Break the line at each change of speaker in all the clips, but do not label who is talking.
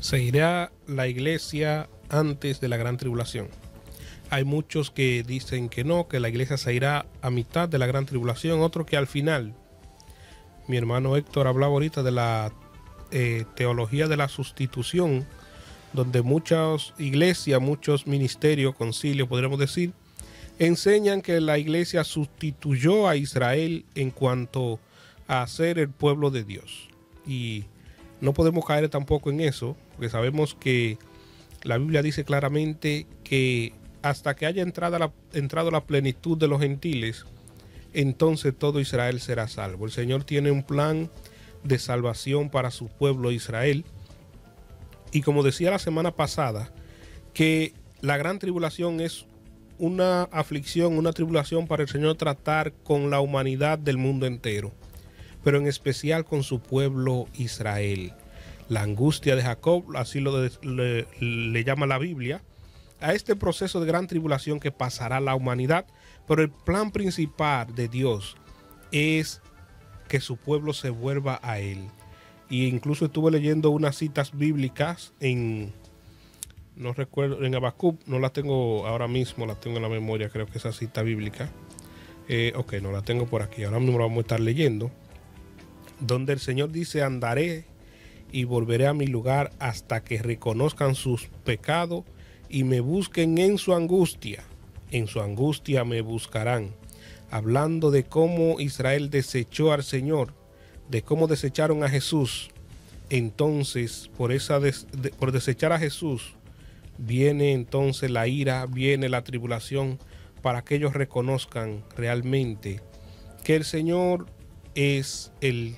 ¿Se irá la iglesia antes de la gran tribulación? Hay muchos que dicen que no, que la iglesia se irá a mitad de la gran tribulación, otros que al final. Mi hermano Héctor hablaba ahorita de la teología de la sustitución, donde muchas iglesias, muchos ministerios, concilios, podríamos decir, enseñan que la iglesia sustituyó a Israel en cuanto a ser el pueblo de Dios. Y no podemos caer tampoco en eso, porque sabemos que la Biblia dice claramente que hasta que haya entrado la plenitud de los gentiles, entonces todo Israel será salvo. El Señor tiene un plan de salvación para su pueblo Israel. Y como decía la semana pasada, que la gran tribulación es una aflicción, una tribulación para el Señor tratar con la humanidad del mundo entero, pero en especial con su pueblo Israel. La angustia de Jacob, así le llama la Biblia, a este proceso de gran tribulación que pasará la humanidad, pero el plan principal de Dios es que su pueblo se vuelva a Él. Y incluso estuve leyendo unas citas bíblicas no recuerdo, en Habacuc, no las tengo ahora mismo, las tengo en la memoria, creo que esa cita bíblica. Ok, no la tengo por aquí, ahora mismo la vamos a estar leyendo, donde el Señor dice: andaré y volveré a mi lugar hasta que reconozcan sus pecados y me busquen en su angustia me buscarán. Hablando de cómo Israel desechó al Señor, de cómo desecharon a Jesús. Entonces, por desechar a Jesús, viene entonces la ira, viene la tribulación, para que ellos reconozcan realmente que el Señor es el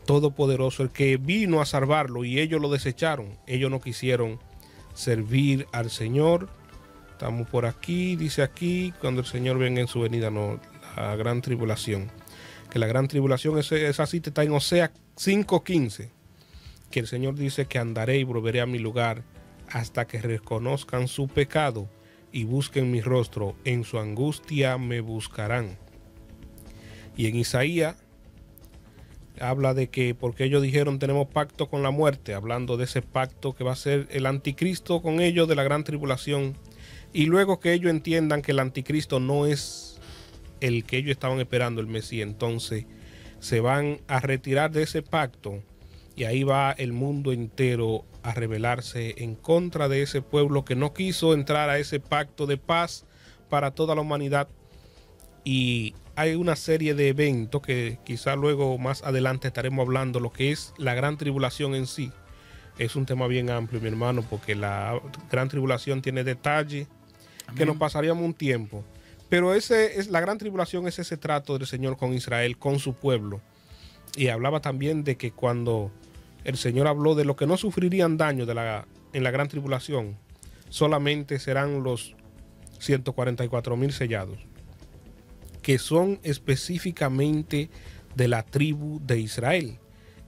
Todopoderoso, el que vino a salvarlo, y ellos lo desecharon. Ellos no quisieron servir al Señor. Estamos por aquí, dice aquí, cuando el Señor venga en su venida, no, la gran tribulación. Que la gran tribulación, esa cita está en Oseas 5:15, que el Señor dice que andaré y volveré a mi lugar hasta que reconozcan su pecado y busquen mi rostro, en su angustia me buscarán. Y en Isaías habla de que porque ellos dijeron tenemos pacto con la muerte, hablando de ese pacto que va a ser el anticristo con ellos de la gran tribulación. Y luego que ellos entiendan que el anticristo no es el que ellos estaban esperando, el Mesías, entonces se van a retirar de ese pacto, y ahí va el mundo entero a rebelarse en contra de ese pueblo que no quiso entrar a ese pacto de paz para toda la humanidad. Y hay una serie de eventos que quizá luego más adelante estaremos hablando, lo que es la gran tribulación en sí. Es un tema bien amplio, mi hermano, porque la gran tribulación tiene detalles que nos pasaríamos un tiempo. Pero la gran tribulación es ese trato del Señor con Israel, con su pueblo. Y hablaba también de que cuando el Señor habló de lo que no sufrirían daño en la gran tribulación, solamente serán los 144,000 sellados, que son específicamente de la tribu de Israel.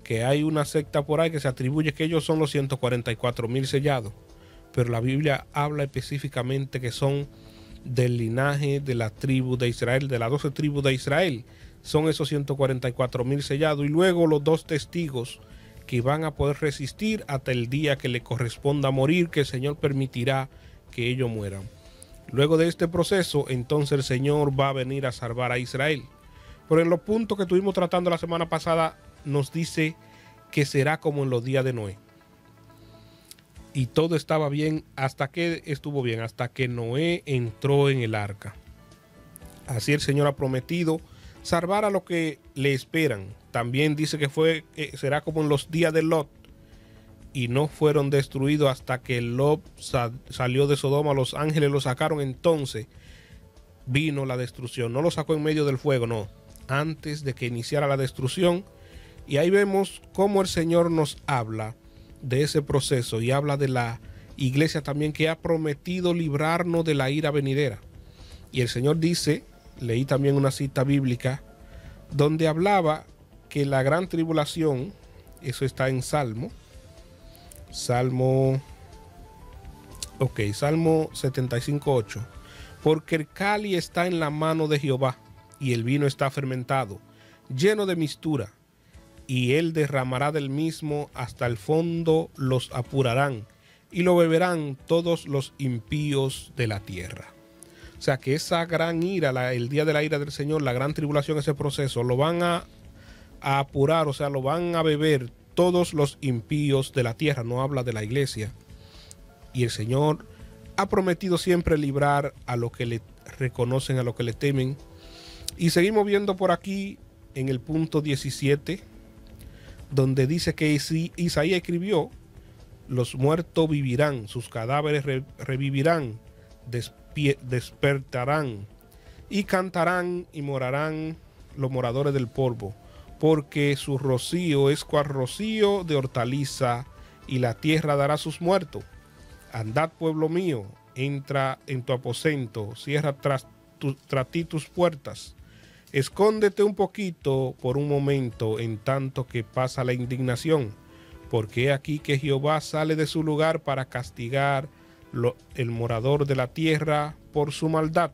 Que hay una secta por ahí que se atribuye que ellos son los 144,000 sellados, pero la Biblia habla específicamente que son del linaje de la tribu de Israel, de las 12 tribus de Israel. Son esos 144,000 sellados, y luego los 2 testigos que van a poder resistir hasta el día que le corresponda morir, que el Señor permitirá que ellos mueran. Luego de este proceso, entonces el Señor va a venir a salvar a Israel. Pero en los puntos que estuvimos tratando la semana pasada, nos dice que será como en los días de Noé. Y todo estaba bien hasta que estuvo bien, hasta que Noé entró en el arca. Así el Señor ha prometido salvar a los que le esperan. También dice que será como en los días de Lot, y no fueron destruidos hasta que Lot salió de Sodoma. Los ángeles lo sacaron, entonces vino la destrucción. No lo sacó en medio del fuego, no, antes de que iniciara la destrucción. Y ahí vemos cómo el Señor nos habla de ese proceso, y habla de la iglesia también, que ha prometido librarnos de la ira venidera. Y el Señor dice, leí también una cita bíblica donde hablaba que la gran tribulación, eso está en Salmo 75:8, porque el cáliz está en la mano de Jehová y el vino está fermentado, lleno de mistura. y él derramará del mismo hasta el fondo, los apurarán, y lo beberán todos los impíos de la tierra. O sea que esa gran ira, el día de la ira del Señor, la gran tribulación, ese proceso, lo van a apurar, o sea, lo van a beber todos los impíos de la tierra. No habla de la iglesia. Y el Señor ha prometido siempre librar a los que le reconocen, a los que le temen. Y seguimos viendo por aquí en el punto 17, donde dice que Isaías escribió: los muertos vivirán, sus cadáveres revivirán, despertarán y cantarán y morarán los moradores del polvo, porque su rocío es cual rocío de hortaliza, y la tierra dará sus muertos. Andad, pueblo mío, entra en tu aposento, cierra tras ti tus puertas. Escóndete un poquito por un momento, en tanto que pasa la indignación, porque he aquí que Jehová sale de su lugar para castigar el morador de la tierra por su maldad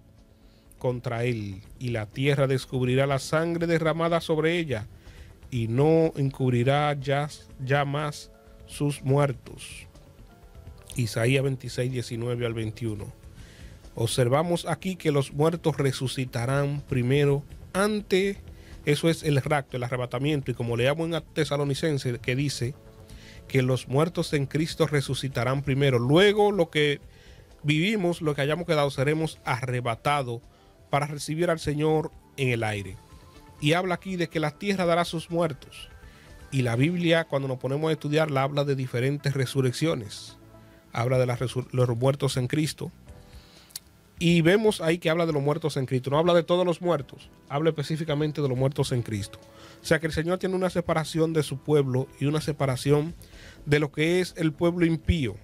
contra él, y la tierra descubrirá la sangre derramada sobre ella, y no encubrirá ya más sus muertos. Isaías 26, 19 al 21. Observamos aquí que los muertos resucitarán primero, eso es el rapto, el arrebatamiento, y como leamos en Tesalonicenses, que dice que los muertos en Cristo resucitarán primero, luego lo que vivimos, lo que hayamos quedado, seremos arrebatados para recibir al Señor en el aire. Y habla aquí de que la tierra dará sus muertos, y la Biblia, cuando nos ponemos a estudiarla, habla de diferentes resurrecciones, habla de los muertos en Cristo. Y vemos ahí que habla de los muertos en Cristo. No habla de todos los muertos, habla específicamente de los muertos en Cristo. O sea que el Señor tiene una separación de su pueblo y una separación de lo que es el pueblo impío.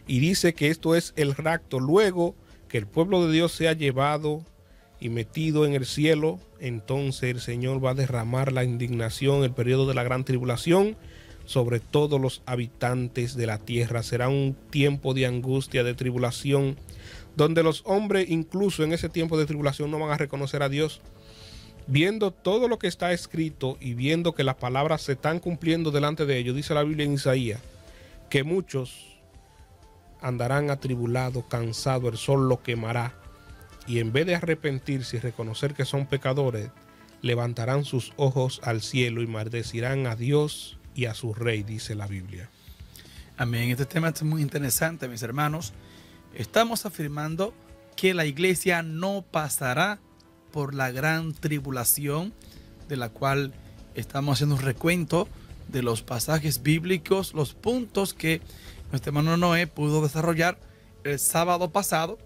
Y dice que esto es el rapto. Luego que el pueblo de Dios sea llevado y metido en el cielo, entonces el Señor va a derramar la indignación, el periodo de la gran tribulación, sobre todos los habitantes de la tierra. Será un tiempo de angustia, de tribulación, donde los hombres, incluso en ese tiempo de tribulación, no van a reconocer a Dios. Viendo todo lo que está escrito y viendo que las palabras se están cumpliendo delante de ellos, dice la Biblia en Isaías, que muchos andarán atribulados, cansados, el sol los quemará, y en vez de arrepentirse y reconocer que son pecadores, levantarán sus ojos al cielo y maldecirán a Dios y a su rey, dice la Biblia.
Amén. Este tema es muy interesante, mis hermanos. Estamos afirmando que la iglesia no pasará por la gran tribulación, de la cual estamos haciendo un recuento de los pasajes bíblicos, los puntos que nuestro hermano Noé pudo desarrollar el sábado pasado.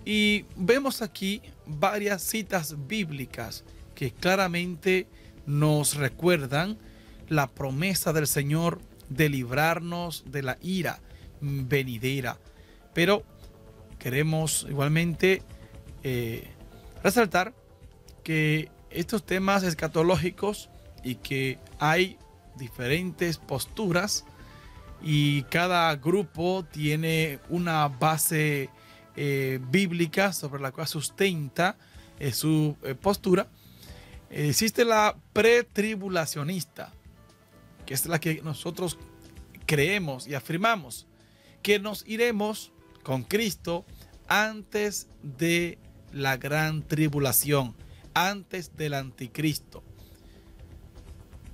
Y vemos aquí varias citas bíblicas que claramente nos recuerdan la promesa del Señor de librarnos de la ira venidera. Pero queremos igualmente resaltar que estos temas escatológicos, y que hay diferentes posturas y cada grupo tiene una base bíblica sobre la cual sustenta su postura. Existe la pretribulacionista, que es la que nosotros creemos y afirmamos que nos iremos con Cristo antes de la gran tribulación, antes del anticristo.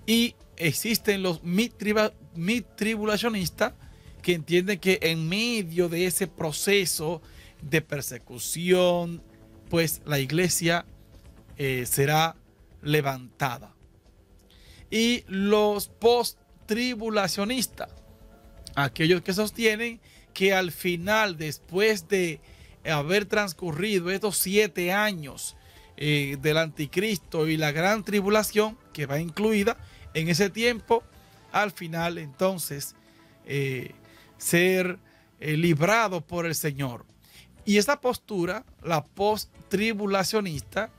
Y existen los mid-tribulacionistas que entienden que en medio de ese proceso de persecución, pues la iglesia será levantada. Y los post-tribulacionistas, aquellos que sostienen que al final, después de haber transcurrido estos 7 años del anticristo y la gran tribulación que va incluida en ese tiempo, al final entonces ser librado por el Señor. Y esa postura, la post-tribulacionista,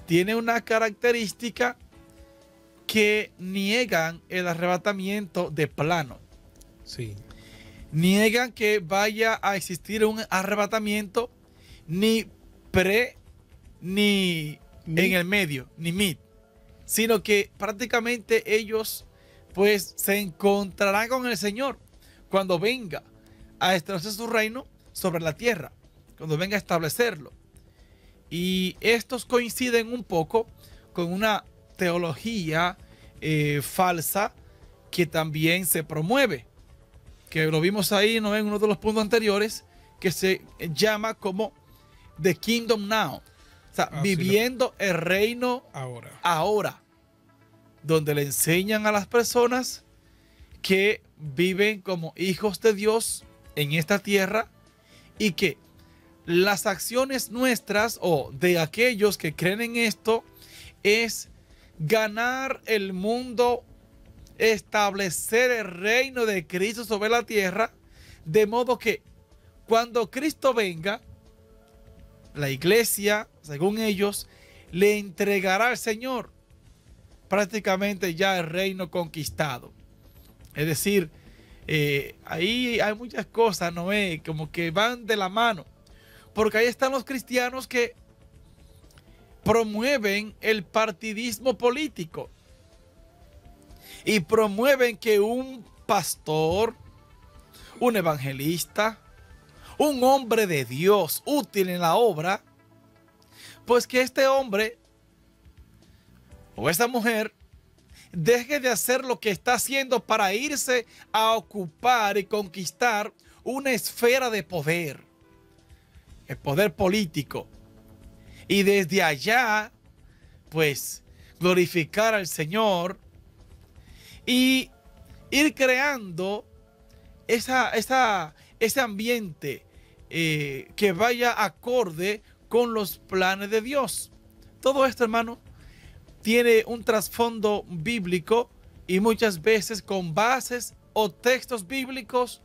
tiene una característica que niegan el arrebatamiento de plano.
Sí.
Niegan que vaya a existir un arrebatamiento ni pre ni en el medio, ni mid. sino que prácticamente ellos pues se encontrarán con el Señor cuando venga a establecer su reino sobre la tierra, cuando venga a establecerlo. Y estos coinciden un poco con una teología falsa que también se promueve, que lo vimos ahí, ¿no?, en uno de los puntos anteriores, que se llama como The Kingdom Now, o sea, viviendo el reino ahora, donde le enseñan a las personas que viven como hijos de Dios en esta tierra y que las acciones nuestras o de aquellos que creen en esto es ganar el mundo, establecer el reino de Cristo sobre la tierra, de modo que cuando Cristo venga, la iglesia, según ellos, le entregará al Señor prácticamente ya el reino conquistado. Es decir, ahí hay muchas cosas, ¿no?, como que van de la mano, porque ahí están los cristianos que promueven el partidismo político y promueven que un pastor, un evangelista, un hombre de Dios útil en la obra, pues que este hombre o esa mujer deje de hacer lo que está haciendo para irse a ocupar y conquistar una esfera de poder, el poder político, y desde allá pues glorificar al Señor y ir creando ese ambiente que vaya acorde con los planes de Dios. Todo esto, hermano, tiene un trasfondo bíblico y muchas veces con bases o textos bíblicos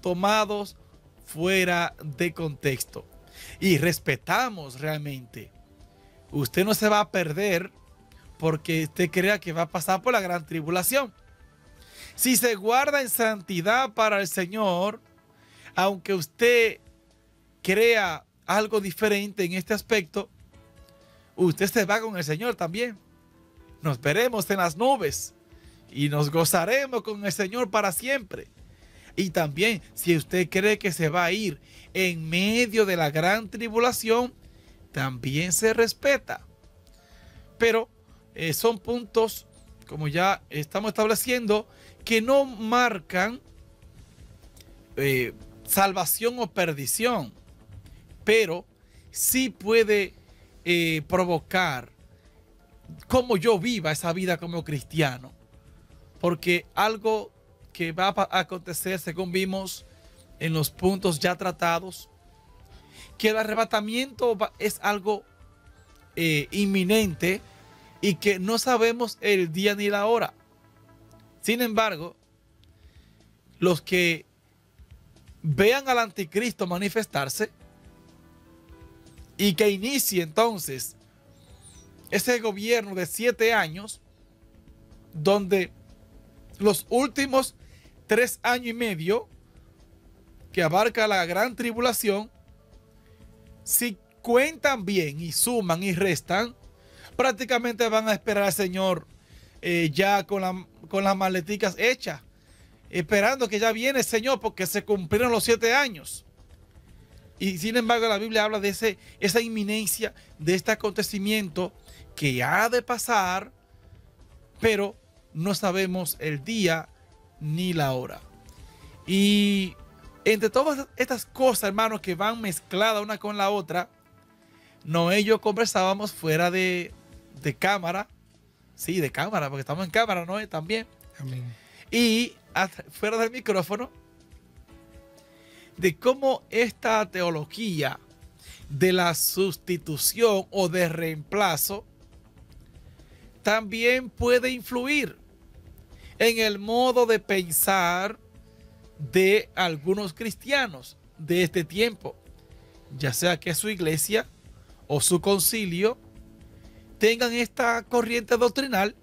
tomados fuera de contexto. Y respetamos realmente. Usted no se va a perder porque usted crea que va a pasar por la gran tribulación. Si se guarda en santidad para el Señor, aunque usted crea algo diferente en este aspecto, usted se va con el Señor también. Nos veremos en las nubes y nos gozaremos con el Señor para siempre. Y también, si usted cree que se va a ir en medio de la gran tribulación, también se respeta. Pero son puntos, como ya estamos estableciendo, que no marcan salvación o perdición, pero sí puede provocar cómo yo viva esa vida como cristiano. Porque algo que va a acontecer, según vimos en los puntos ya tratados, que el arrebatamiento es algo inminente y que no sabemos el día ni la hora. Sin embargo, los que vean al anticristo manifestarse y que inicie entonces ese gobierno de 7 años, donde los últimos 3 años y medio que abarca la gran tribulación, si cuentan bien y suman y restan, prácticamente van a esperar al Señor ya con las maleticas hechas, esperando que ya viene el Señor porque se cumplieron los 7 años. Y sin embargo la Biblia habla de esa inminencia de este acontecimiento que ha de pasar, pero no sabemos el día ni la hora. Y entre todas estas cosas, hermanos, que van mezcladas una con la otra, Noé y yo conversábamos fuera de cámara. Sí, de cámara, porque estamos en cámara, Noé, también.
Amén.
Y fuera del micrófono, de cómo esta teología de la sustitución o de reemplazo también puede influir en el modo de pensar de algunos cristianos de este tiempo, ya sea que su iglesia o su concilio tengan esta corriente doctrinal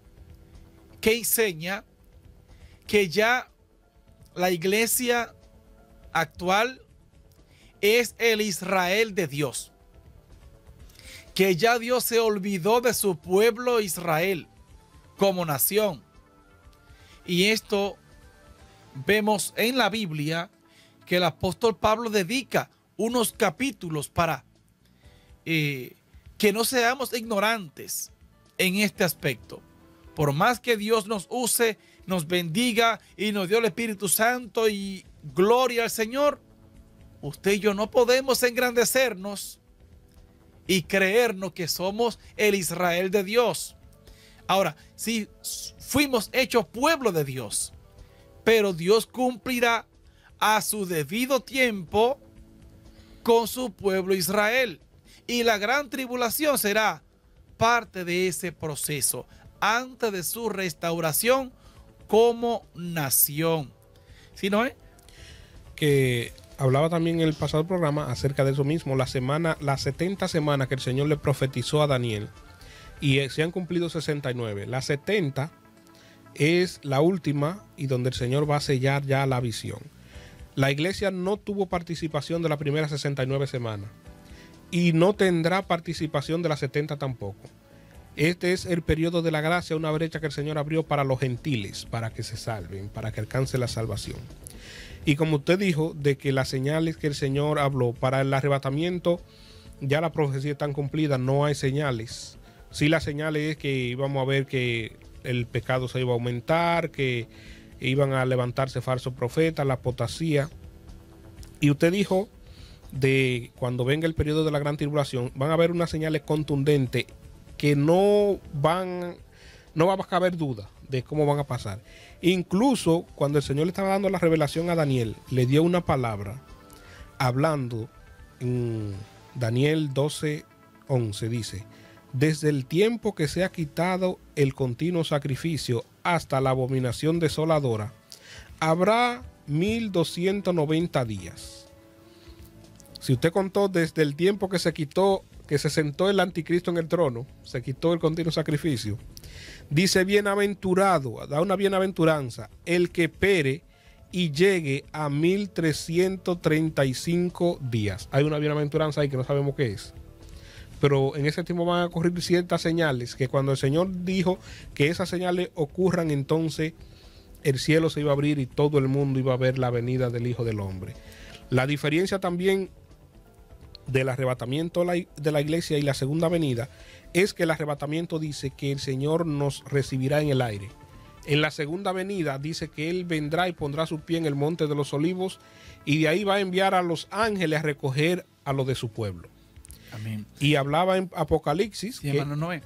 que enseña que ya la iglesia actual es el Israel de Dios, que ya Dios se olvidó de su pueblo Israel, como nación. Y esto vemos en la Biblia que el apóstol Pablo dedica unos capítulos para que no seamos ignorantes en este aspecto. Por más que Dios nos use, nos bendiga y nos dio el Espíritu Santo y gloria al Señor, usted y yo no podemos engrandecernos y creernos que somos el Israel de Dios. Ahora, si fuimos hechos pueblo de Dios, pero Dios cumplirá a su debido tiempo con su pueblo Israel. Y la gran tribulación será parte de ese proceso antes de su restauración como nación. ¿Sí, no es?
Que hablaba también en el pasado programa acerca de eso mismo, las 70 semanas que el Señor le profetizó a Daniel, y se han cumplido 69. La 70 es la última y donde el Señor va a sellar ya la visión. La iglesia no tuvo participación de las primeras 69 semanas y no tendrá participación de las 70 tampoco. Este es el periodo de la gracia, una brecha que el Señor abrió para los gentiles, para que se salven, para que alcance la salvación. Y como usted dijo, de que las señales que el Señor habló para el arrebatamiento, ya la profecía está cumplida, no hay señales. Sí, la señal es que íbamos a ver que el pecado se iba a aumentar, que iban a levantarse falsos profetas, la apostasía. Y usted dijo de cuando venga el periodo de la gran tribulación, van a haber unas señales contundentes que no va a caber duda de cómo van a pasar. Incluso cuando el Señor le estaba dando la revelación a Daniel, le dio una palabra hablando en Daniel 12:11, dice: desde el tiempo que se ha quitado el continuo sacrificio hasta la abominación desoladora, habrá 1290 días. Si usted contó desde el tiempo que se sentó el anticristo en el trono, se quitó el continuo sacrificio, dice: bienaventurado, da una bienaventuranza el que pere y llegue a 1335 días. Hay una bienaventuranza ahí que no sabemos qué es. Pero en ese tiempo van a ocurrir ciertas señales que cuando el Señor dijo que esas señales ocurran, entonces el cielo se iba a abrir y todo el mundo iba a ver la venida del Hijo del Hombre. La diferencia también del arrebatamiento de la iglesia y la segunda venida es que el arrebatamiento dice que el Señor nos recibirá en el aire. En la segunda venida dice que Él vendrá y pondrá su pie en el monte de los olivos y de ahí va a enviar a los ángeles a recoger a los de su pueblo.
Amén.
Y hablaba en Apocalipsis.
Sí, hermano Noé.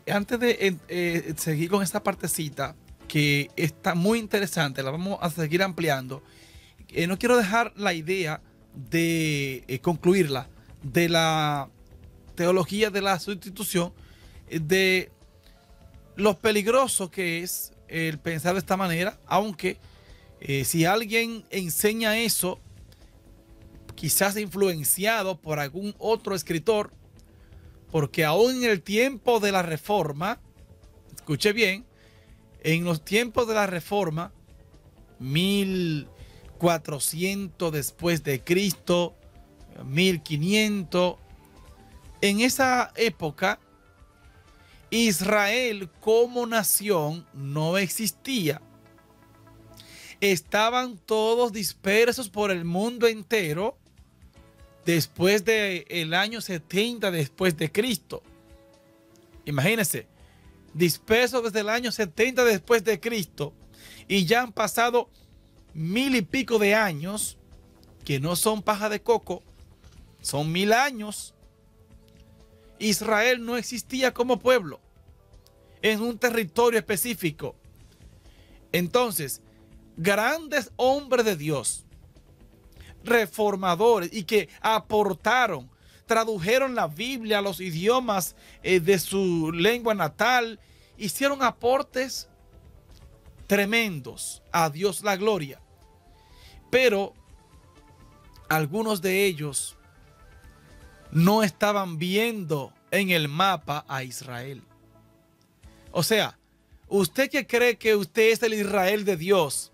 Antes de seguir con esta partecita que está muy interesante, la vamos a seguir ampliando. No quiero dejar la idea de concluirla de la teología de la sustitución, de lo peligroso que es el pensar de esta manera, aunque si alguien enseña eso, quizás influenciado por algún otro escritor, porque aún en el tiempo de la Reforma, escuche bien, en los tiempos de la Reforma, 1400 después de Cristo, 1500, en esa época, Israel como nación no existía. Estaban todos dispersos por el mundo entero después del año 70 después de Cristo. Imagínense, dispersos desde el año 70 después de Cristo y ya han pasado 1000 y pico de años, que no son paja de coco, son 1000 años. Israel no existía como pueblo en un territorio específico. Entonces, grandes hombres de Dios, reformadores y que aportaron, tradujeron la Biblia a los idiomas de su lengua natal, hicieron aportes tremendos, a Dios la gloria. Pero algunos de ellos no estaban viendo en el mapa a Israel. O sea, usted que cree que usted es el Israel de Dios,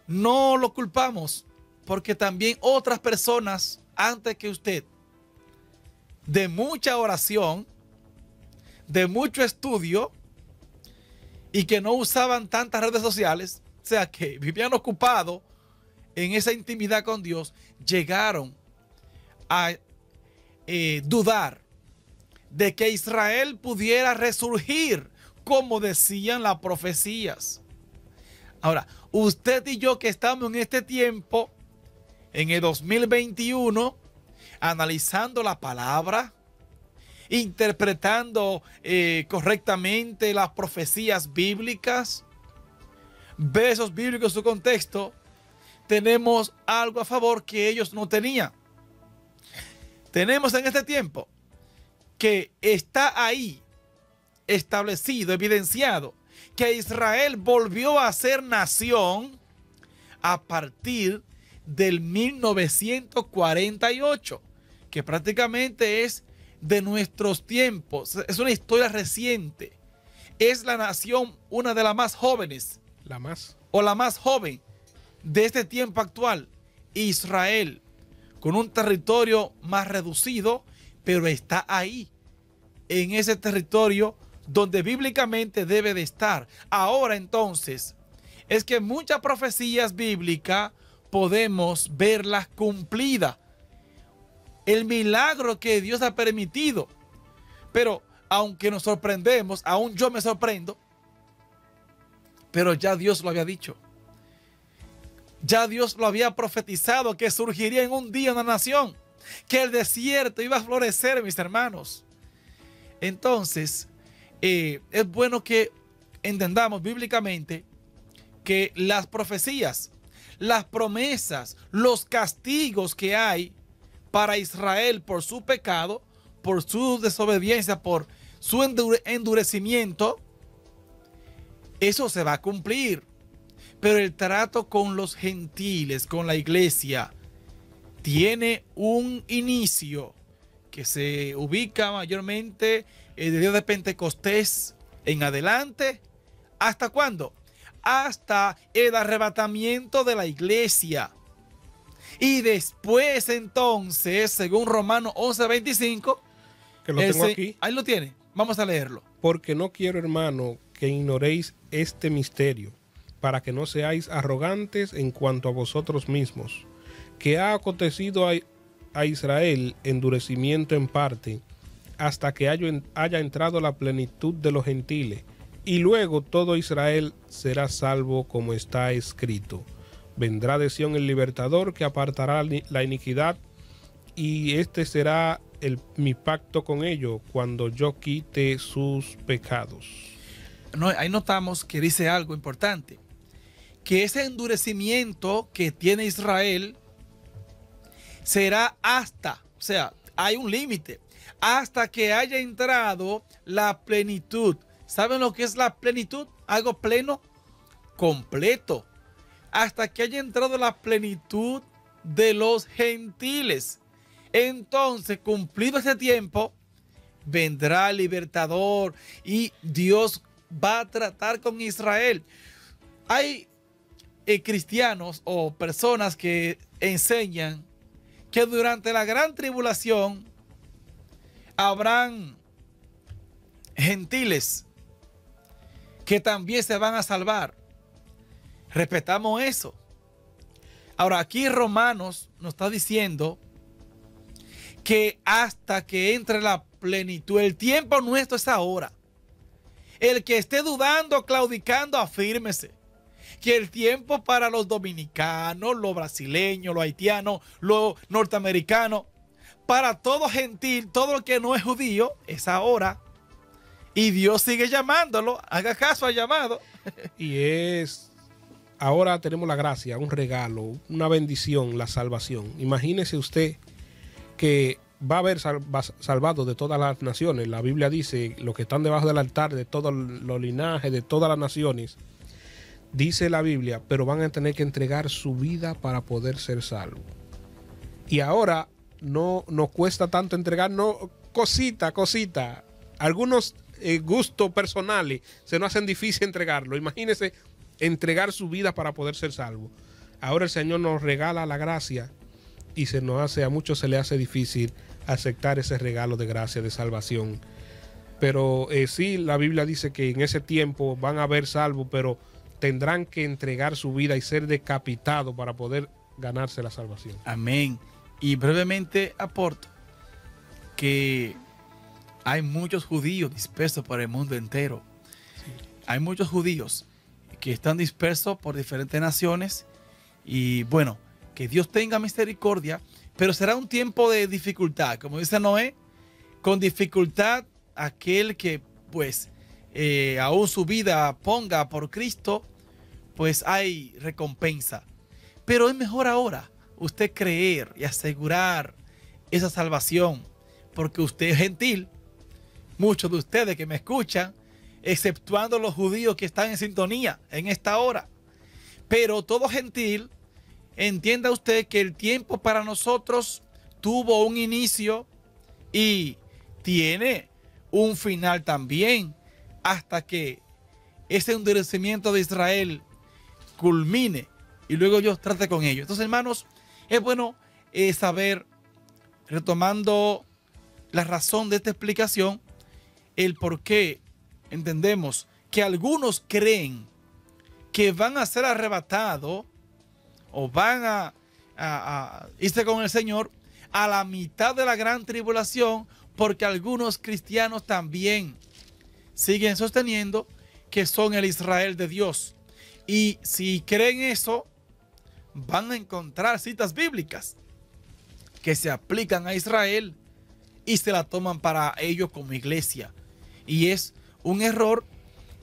no lo culpamos, porque también otras personas antes que usted, de mucha oración, de mucho estudio, y que no usaban tantas redes sociales, o sea, que vivían ocupados en esa intimidad con Dios, llegaron a dudar de que Israel pudiera resurgir como decían las profecías. Ahora, usted y yo que estamos en este tiempo, en el 2021, analizando la palabra, interpretando correctamente las profecías bíblicas, versos bíblicos en su contexto, tenemos algo a favor que ellos no tenían. Tenemos en este tiempo que está ahí establecido, evidenciado, que Israel volvió a ser nación a partir del 1948, que prácticamente es de nuestros tiempos, es una historia reciente. Es la nación, una de las más jóvenes, la más joven de este tiempo actual, Israel, con un territorio más reducido, pero está ahí, en ese territorio donde bíblicamente debe de estar. Ahora entonces, es que muchas profecías bíblicas podemos verlas cumplidas. El milagro que Dios ha permitido. Pero aunque nos sorprendemos, aún yo me sorprendo, pero ya Dios lo había dicho. Ya Dios lo había profetizado que surgiría en un día una nación, que el desierto iba a florecer, mis hermanos. Entonces, es bueno que entendamos bíblicamente que las profecías, las promesas, los castigos que hay para Israel por su pecado, por su desobediencia, por su endurecimiento, eso se va a cumplir. Pero el trato con los gentiles, con la iglesia, tiene un inicio que se ubica mayormente el día de Pentecostés en adelante. ¿Hasta cuándo? Hasta el arrebatamiento de la iglesia. Y después entonces, según Romanos 11:25,
que lo tengo aquí.
Ahí lo tiene, vamos a leerlo.
Porque no quiero, hermano, que ignoréis este misterio, para que no seáis arrogantes en cuanto a vosotros mismos, que ha acontecido a Israel endurecimiento en parte, hasta que haya entrado la plenitud de los gentiles, y luego todo Israel será salvo, como está escrito. Vendrá de Sión el libertador, que apartará la iniquidad, y este será mi pacto con ellos, cuando yo quite sus pecados.
No, ahí notamos que dice algo importante, que ese endurecimiento que tiene Israel será hasta, o sea, hay un límite, hasta que haya entrado la plenitud. ¿Saben lo que es la plenitud? Algo pleno, completo. Hasta que haya entrado la plenitud de los gentiles. Entonces, cumplido ese tiempo, vendrá el libertador y Dios va a tratar con Israel. Hay cristianos o personas que enseñan que durante la gran tribulación habrán gentiles que también se van a salvar. Respetamos eso. Ahora, aquí Romanos nos está diciendo que hasta que entre la plenitud, el tiempo nuestro es ahora. El que esté dudando, claudicando, afírmese. Que el tiempo para los dominicanos, los brasileños, los haitianos, los norteamericanos, para todo gentil, todo lo que no es judío, es ahora. Y Dios sigue llamándolo. Haga caso al llamado.
Y ahora tenemos la gracia, un regalo, una bendición, la salvación. Imagínese usted que va a haber salvados de todas las naciones. La Biblia dice, los que están debajo del altar, de todos los linajes, de todas las naciones. Dice la Biblia, pero van a tener que entregar su vida para poder ser salvos. Y ahora no nos cuesta tanto entregar, no, cosita. Algunos gustos personales se nos hacen difícil entregarlo. Imagínense entregar su vida para poder ser salvo. Ahora el Señor nos regala la gracia y a muchos se le hace difícil aceptar ese regalo de gracia, de salvación. Pero sí, la Biblia dice que en ese tiempo van a haber salvos, pero tendrán que entregar su vida y ser decapitados para poder ganarse la salvación.
Amén. Y brevemente aporto que hay muchos judíos dispersos por el mundo entero. Sí. Hay muchos judíos que están dispersos por diferentes naciones y bueno, que Dios tenga misericordia, pero será un tiempo de dificultad, como dice Noé, con dificultad aquel que pues aún su vida ponga por Cristo, pues hay recompensa. Pero es mejor ahora usted creer y asegurar esa salvación, porque usted es gentil. Muchos de ustedes que me escuchan, exceptuando los judíos que están en sintonía en esta hora. Pero todo gentil, entienda usted que el tiempo para nosotros tuvo un inicio y tiene un final también, hasta que ese endurecimiento de Israel culmine y luego Dios trate con ellos. Entonces, hermanos, es bueno saber, retomando la razón de esta explicación, el por qué entendemos que algunos creen que van a ser arrebatados o van a irse con el Señor a la mitad de la gran tribulación, porque algunos cristianos también siguen sosteniendo que son el Israel de Dios. Y si creen eso, van a encontrar citas bíblicas que se aplican a Israel y se la toman para ellos como iglesia. Y es un error,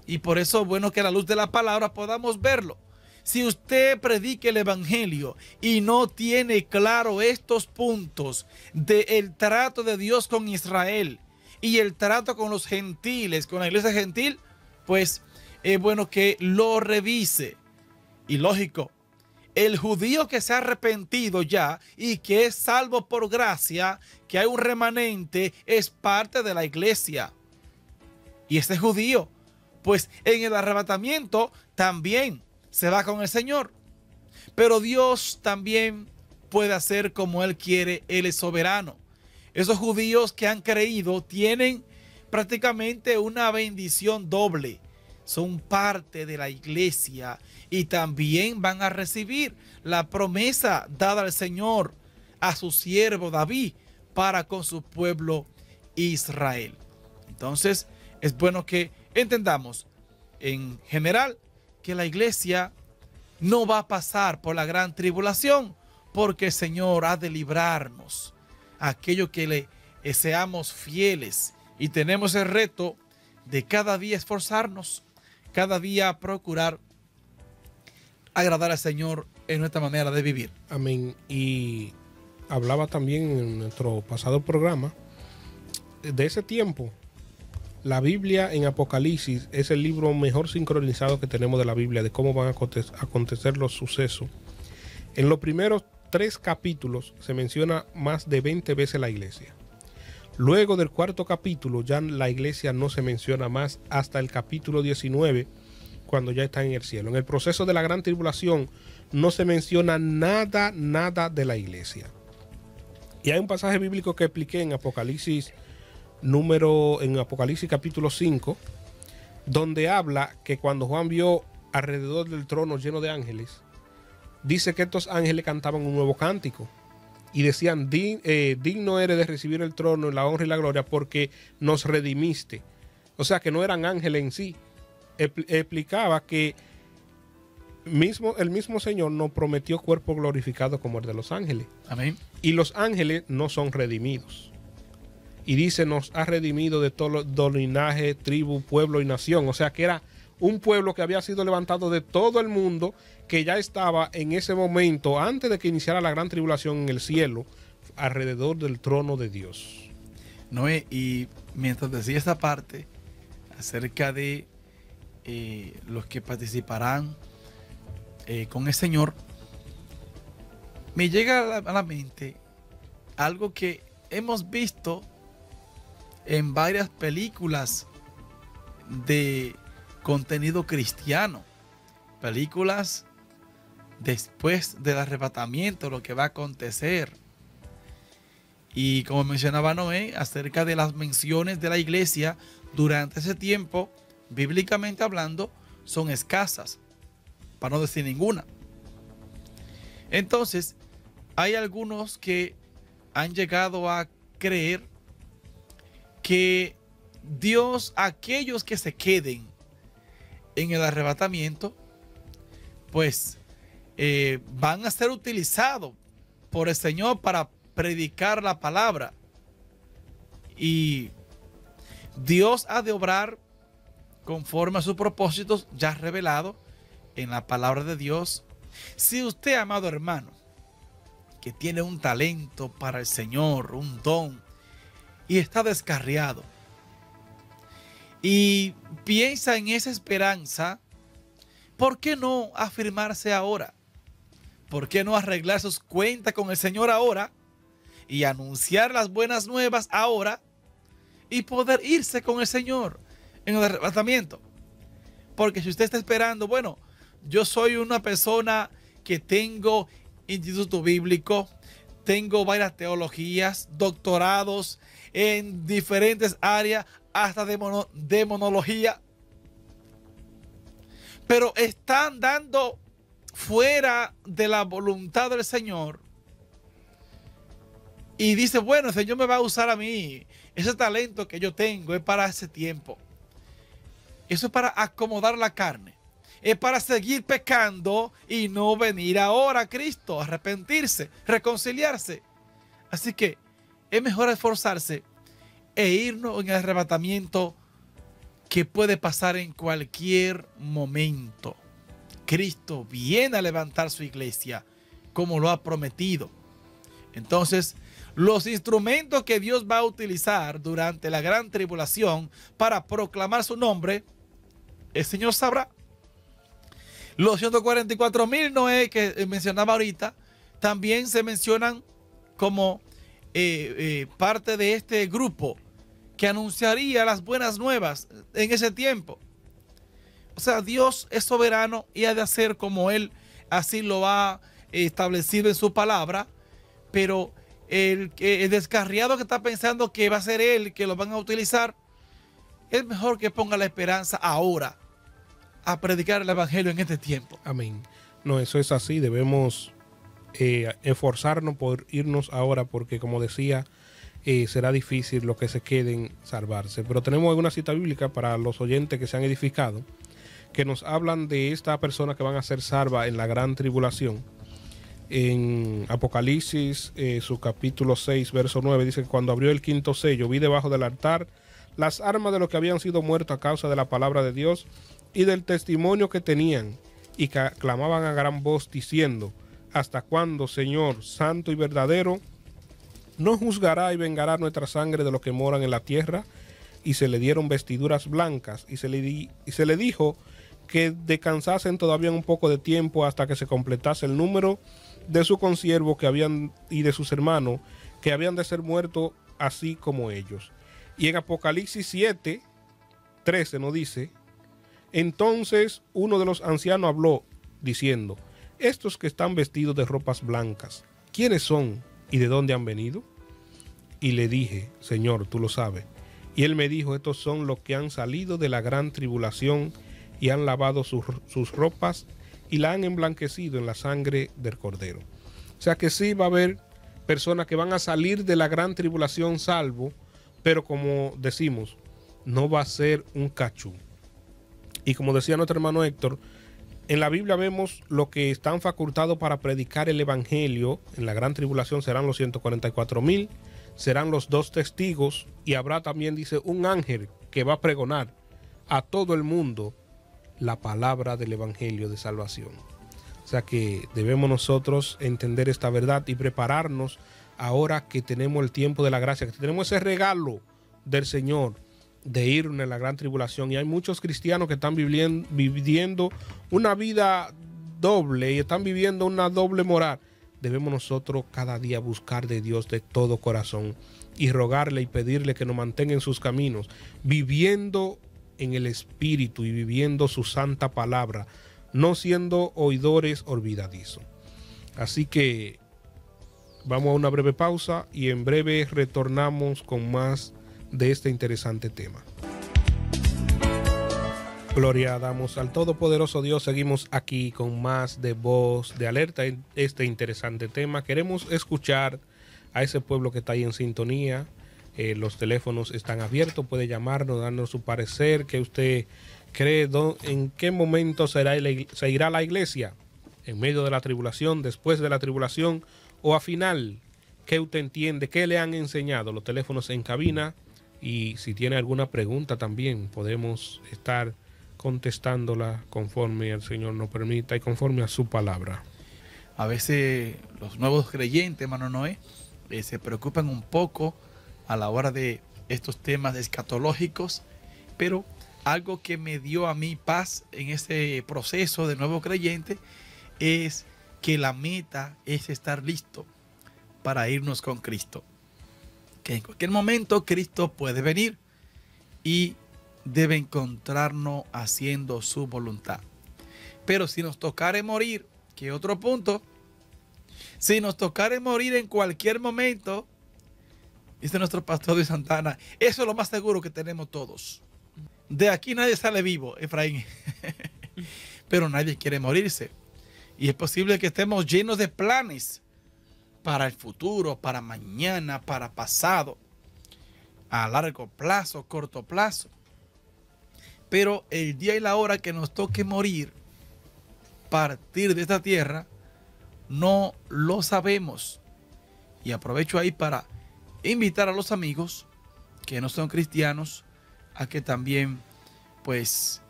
y por eso es bueno que a la luz de la palabra podamos verlo. Si usted predica el evangelio y no tiene claro estos puntos del trato de Dios con Israel y el trato con los gentiles, con la iglesia gentil, pues es bueno que lo revise. Y lógico, el judío que se ha arrepentido ya y que es salvo por gracia, que hay un remanente, es parte de la iglesia. Y ese judío, pues en el arrebatamiento también se va con el Señor. Pero Dios también puede hacer como Él quiere. Él es soberano. Esos judíos que han creído tienen prácticamente una bendición doble. Son parte de la iglesia y también van a recibir la promesa dada al Señor a su siervo David para con su pueblo Israel. Entonces, es bueno que entendamos en general que la iglesia no va a pasar por la gran tribulación, porque el Señor ha de librarnos a aquellos que le seamos fieles, y tenemos el reto de cada día esforzarnos, cada día procurar agradar al Señor en nuestra manera de vivir.
Amén. Y hablaba también en nuestro pasado programa de ese tiempo. La Biblia en Apocalipsis es el libro mejor sincronizado que tenemos de la Biblia, de cómo van a acontecer los sucesos. En los primeros 3 capítulos se menciona más de 20 veces la iglesia. Luego del 4º capítulo ya la iglesia no se menciona más hasta el capítulo 19, cuando ya está en el cielo. En el proceso de la gran tribulación no se menciona nada de la iglesia. Y hay un pasaje bíblico que expliqué en Apocalipsis capítulo 5, donde habla que cuando Juan vio alrededor del trono lleno de ángeles, dice que estos ángeles cantaban un nuevo cántico y decían: digno eres de recibir el trono, la honra y la gloria, porque nos redimiste. O sea, que no eran ángeles en sí. Explicaba que el mismo Señor nos prometió cuerpo glorificado como el de los ángeles.
Amén.
Y los ángeles no son redimidos. Y dice: nos ha redimido de todo linaje, tribu, pueblo y nación. O sea que era un pueblo que había sido levantado de todo el mundo, que ya estaba en ese momento, antes de que iniciara la gran tribulación, en el cielo, alrededor del trono de Dios.
Noé, y mientras decía esta parte acerca de los que participarán con el Señor, me llega a la mente algo que hemos visto en varias películas de contenido cristiano, películas después del arrebatamiento, lo que va a acontecer. Y como mencionaba Noé, acerca de las menciones de la iglesia durante ese tiempo, bíblicamente hablando, son escasas, para no decir ninguna. Entonces, hay algunos que han llegado a creer que Dios, aquellos que se queden en el arrebatamiento, pues van a ser utilizados por el Señor para predicar la palabra. Y Dios ha de obrar conforme a sus propósitos ya revelados en la palabra de Dios. Si usted, amado hermano, que tiene un talento para el Señor, un don, y está descarriado, y piensa en esa esperanza, ¿por qué no afirmarse ahora? ¿Por qué no arreglar sus cuentas con el Señor ahora y anunciar las buenas nuevas ahora y poder irse con el Señor en el arrebatamiento? Porque si usted está esperando, bueno, yo soy una persona que tengo instituto bíblico, tengo varias teologías, doctorados en diferentes áreas, hasta demonología, pero están dando fuera de la voluntad del Señor. Y dice, bueno, el Señor me va a usar a mí. Ese talento que yo tengo es para ese tiempo. Eso es para acomodar la carne. Es para seguir pecando y no venir ahora a Cristo, arrepentirse, reconciliarse. Así que es mejor esforzarse e irnos en el arrebatamiento que puede pasar en cualquier momento. Cristo viene a levantar su iglesia como lo ha prometido. Entonces, los instrumentos que Dios va a utilizar durante la gran tribulación para proclamar su nombre, el Señor sabrá. Los 144,000 Noé que mencionaba ahorita, también se mencionan como parte de este grupo que anunciaría las buenas nuevas en ese tiempo. O sea, Dios es soberano y ha de hacer como Él así lo ha establecido en su palabra, pero el descarriado que está pensando que va a ser Él que lo van a utilizar, es mejor que ponga la esperanza ahora a predicar el evangelio en este tiempo.
Amén. No, eso es así. Debemos esforzarnos por irnos ahora, porque como decía, será difícil los que se queden salvarse. Pero tenemos alguna cita bíblica para los oyentes que se han edificado, que nos hablan de esta persona que van a ser salva en la gran tribulación. En Apocalipsis, su capítulo 6, verso 9, dice que cuando abrió el quinto sello, vi debajo del altar las armas de los que habían sido muertos a causa de la palabra de Dios y del testimonio que tenían, y que clamaban a gran voz diciendo: ¿hasta cuándo, Señor, santo y verdadero, no juzgará y vengará nuestra sangre de los que moran en la tierra? Y se le dieron vestiduras blancas, y se le dijo que descansasen todavía un poco de tiempo hasta que se completase el número de sus consiervos que habían y de sus hermanos que habían de ser muertos así como ellos. Y en Apocalipsis 7, 13 nos dice: entonces uno de los ancianos habló diciendo: estos que están vestidos de ropas blancas, ¿quiénes son y de dónde han venido? Y le dije: Señor, tú lo sabes. Y él me dijo: estos son los que han salido de la gran tribulación y han lavado sus ropas y la han emblanquecido en la sangre del Cordero. O sea que sí va a haber personas que van a salir de la gran tribulación salvo, pero como decimos, no va a ser un cachú. Y como decía nuestro hermano Héctor, en la Biblia vemos lo que están facultados para predicar el evangelio. En la gran tribulación serán los 144,000, serán los 2 testigos, y habrá también, dice, un ángel que va a pregonar a todo el mundo la palabra del evangelio de salvación. O sea que debemos nosotros entender esta verdad y prepararnos ahora que tenemos el tiempo de la gracia, que tenemos ese regalo del Señor de ir en la gran tribulación. Y hay muchos cristianos que están viviendo una vida doble y están viviendo una doble moral. Debemos nosotros cada día buscar de Dios de todo corazón y rogarle y pedirle que nos mantenga en sus caminos, viviendo en el Espíritu y viviendo su santa palabra, no siendo oidores olvidadizos. Así que Vamos a una breve pausa y en breve retornamos con más de este interesante tema. Gloria damos al Todopoderoso Dios. Seguimos aquí con más de Voz de Alerta en este interesante tema. Queremos escuchar a ese pueblo que está ahí en sintonía. Los teléfonos están abiertos, puede llamarnos, darnos su parecer, que usted cree, en qué momento se irá la iglesia, en medio de la tribulación, después de la tribulación o a final. ¿Qué usted entiende? ¿Qué le han enseñado? Los teléfonos en cabina, y si tiene alguna pregunta también podemos estar contestándola conforme el Señor nos permita y conforme a su palabra.
A veces los nuevos creyentes, hermano Noé, se preocupan un poco a la hora de estos temas escatológicos, pero algo que me dio a mí paz en ese proceso de nuevo creyente es que la meta es estar listo para irnos con Cristo. Que en cualquier momento Cristo puede venir y debe encontrarnos haciendo su voluntad. Pero si nos tocare morir, que otro punto, si nos tocare morir en cualquier momento, dice nuestro pastor de Santana, eso es lo más seguro que tenemos todos. De aquí nadie sale vivo, Efraín. Pero nadie quiere morirse. Y es posible que estemos llenos de planes para el futuro, para mañana, para pasado, a largo plazo, corto plazo. Pero el día y la hora que nos toque morir, partir de esta tierra, no lo sabemos. Y aprovecho ahí para invitar a los amigos que no son cristianos a que también pues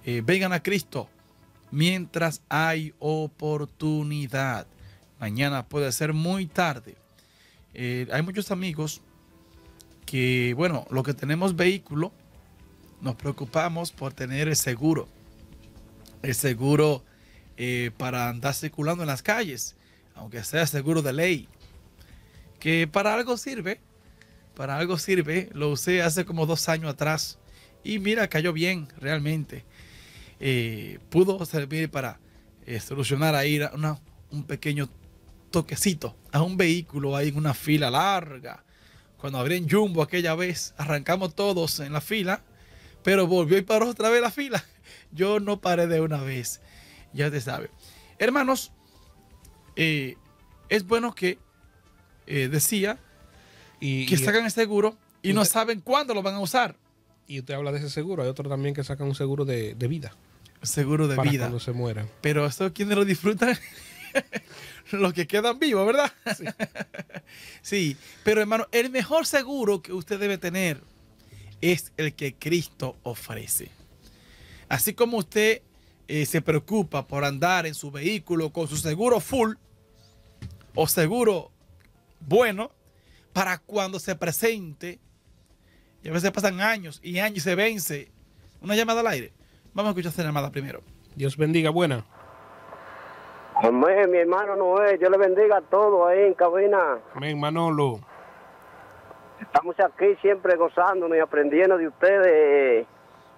vengan a Cristo mientras hay oportunidad. Mañana puede ser muy tarde. Hay muchos amigos que, bueno, los que tenemos vehículo, nos preocupamos por tener el seguro para andar circulando en las calles, aunque sea seguro de ley, que para algo sirve, lo usé hace como 2 años atrás y mira, cayó bien realmente. Pudo servir para solucionar ahí un pequeño toquecito a un vehículo ahí en una fila larga. Cuando abrí en Jumbo aquella vez, arrancamos todos en la fila, pero volvió y paró otra vez la fila. Yo no paré de una vez, ya te sabe. Hermanos, es bueno que decía que sacan el seguro y no saben cuándo lo van a usar.
Y usted habla de ese seguro. Hay otro también que sacan un seguro de vida.
Seguro de
para
vida.
Cuando se mueran.
Pero eso, ¿quiénes lo disfrutan? Los que quedan vivos, ¿verdad? Sí. Sí, pero hermano, el mejor seguro que usted debe tener es el que Cristo ofrece. Así como usted se preocupa por andar en su vehículo con su seguro full o seguro bueno para cuando se presente, y a veces pasan años y años y se vence. Una llamada al aire. Vamos a escuchar esta llamada primero.
Dios bendiga, buena.
Amén, mi hermano Noé, Dios le bendiga a todos ahí en cabina.
Amén, Manolo.
Estamos aquí siempre gozándonos y aprendiendo de ustedes.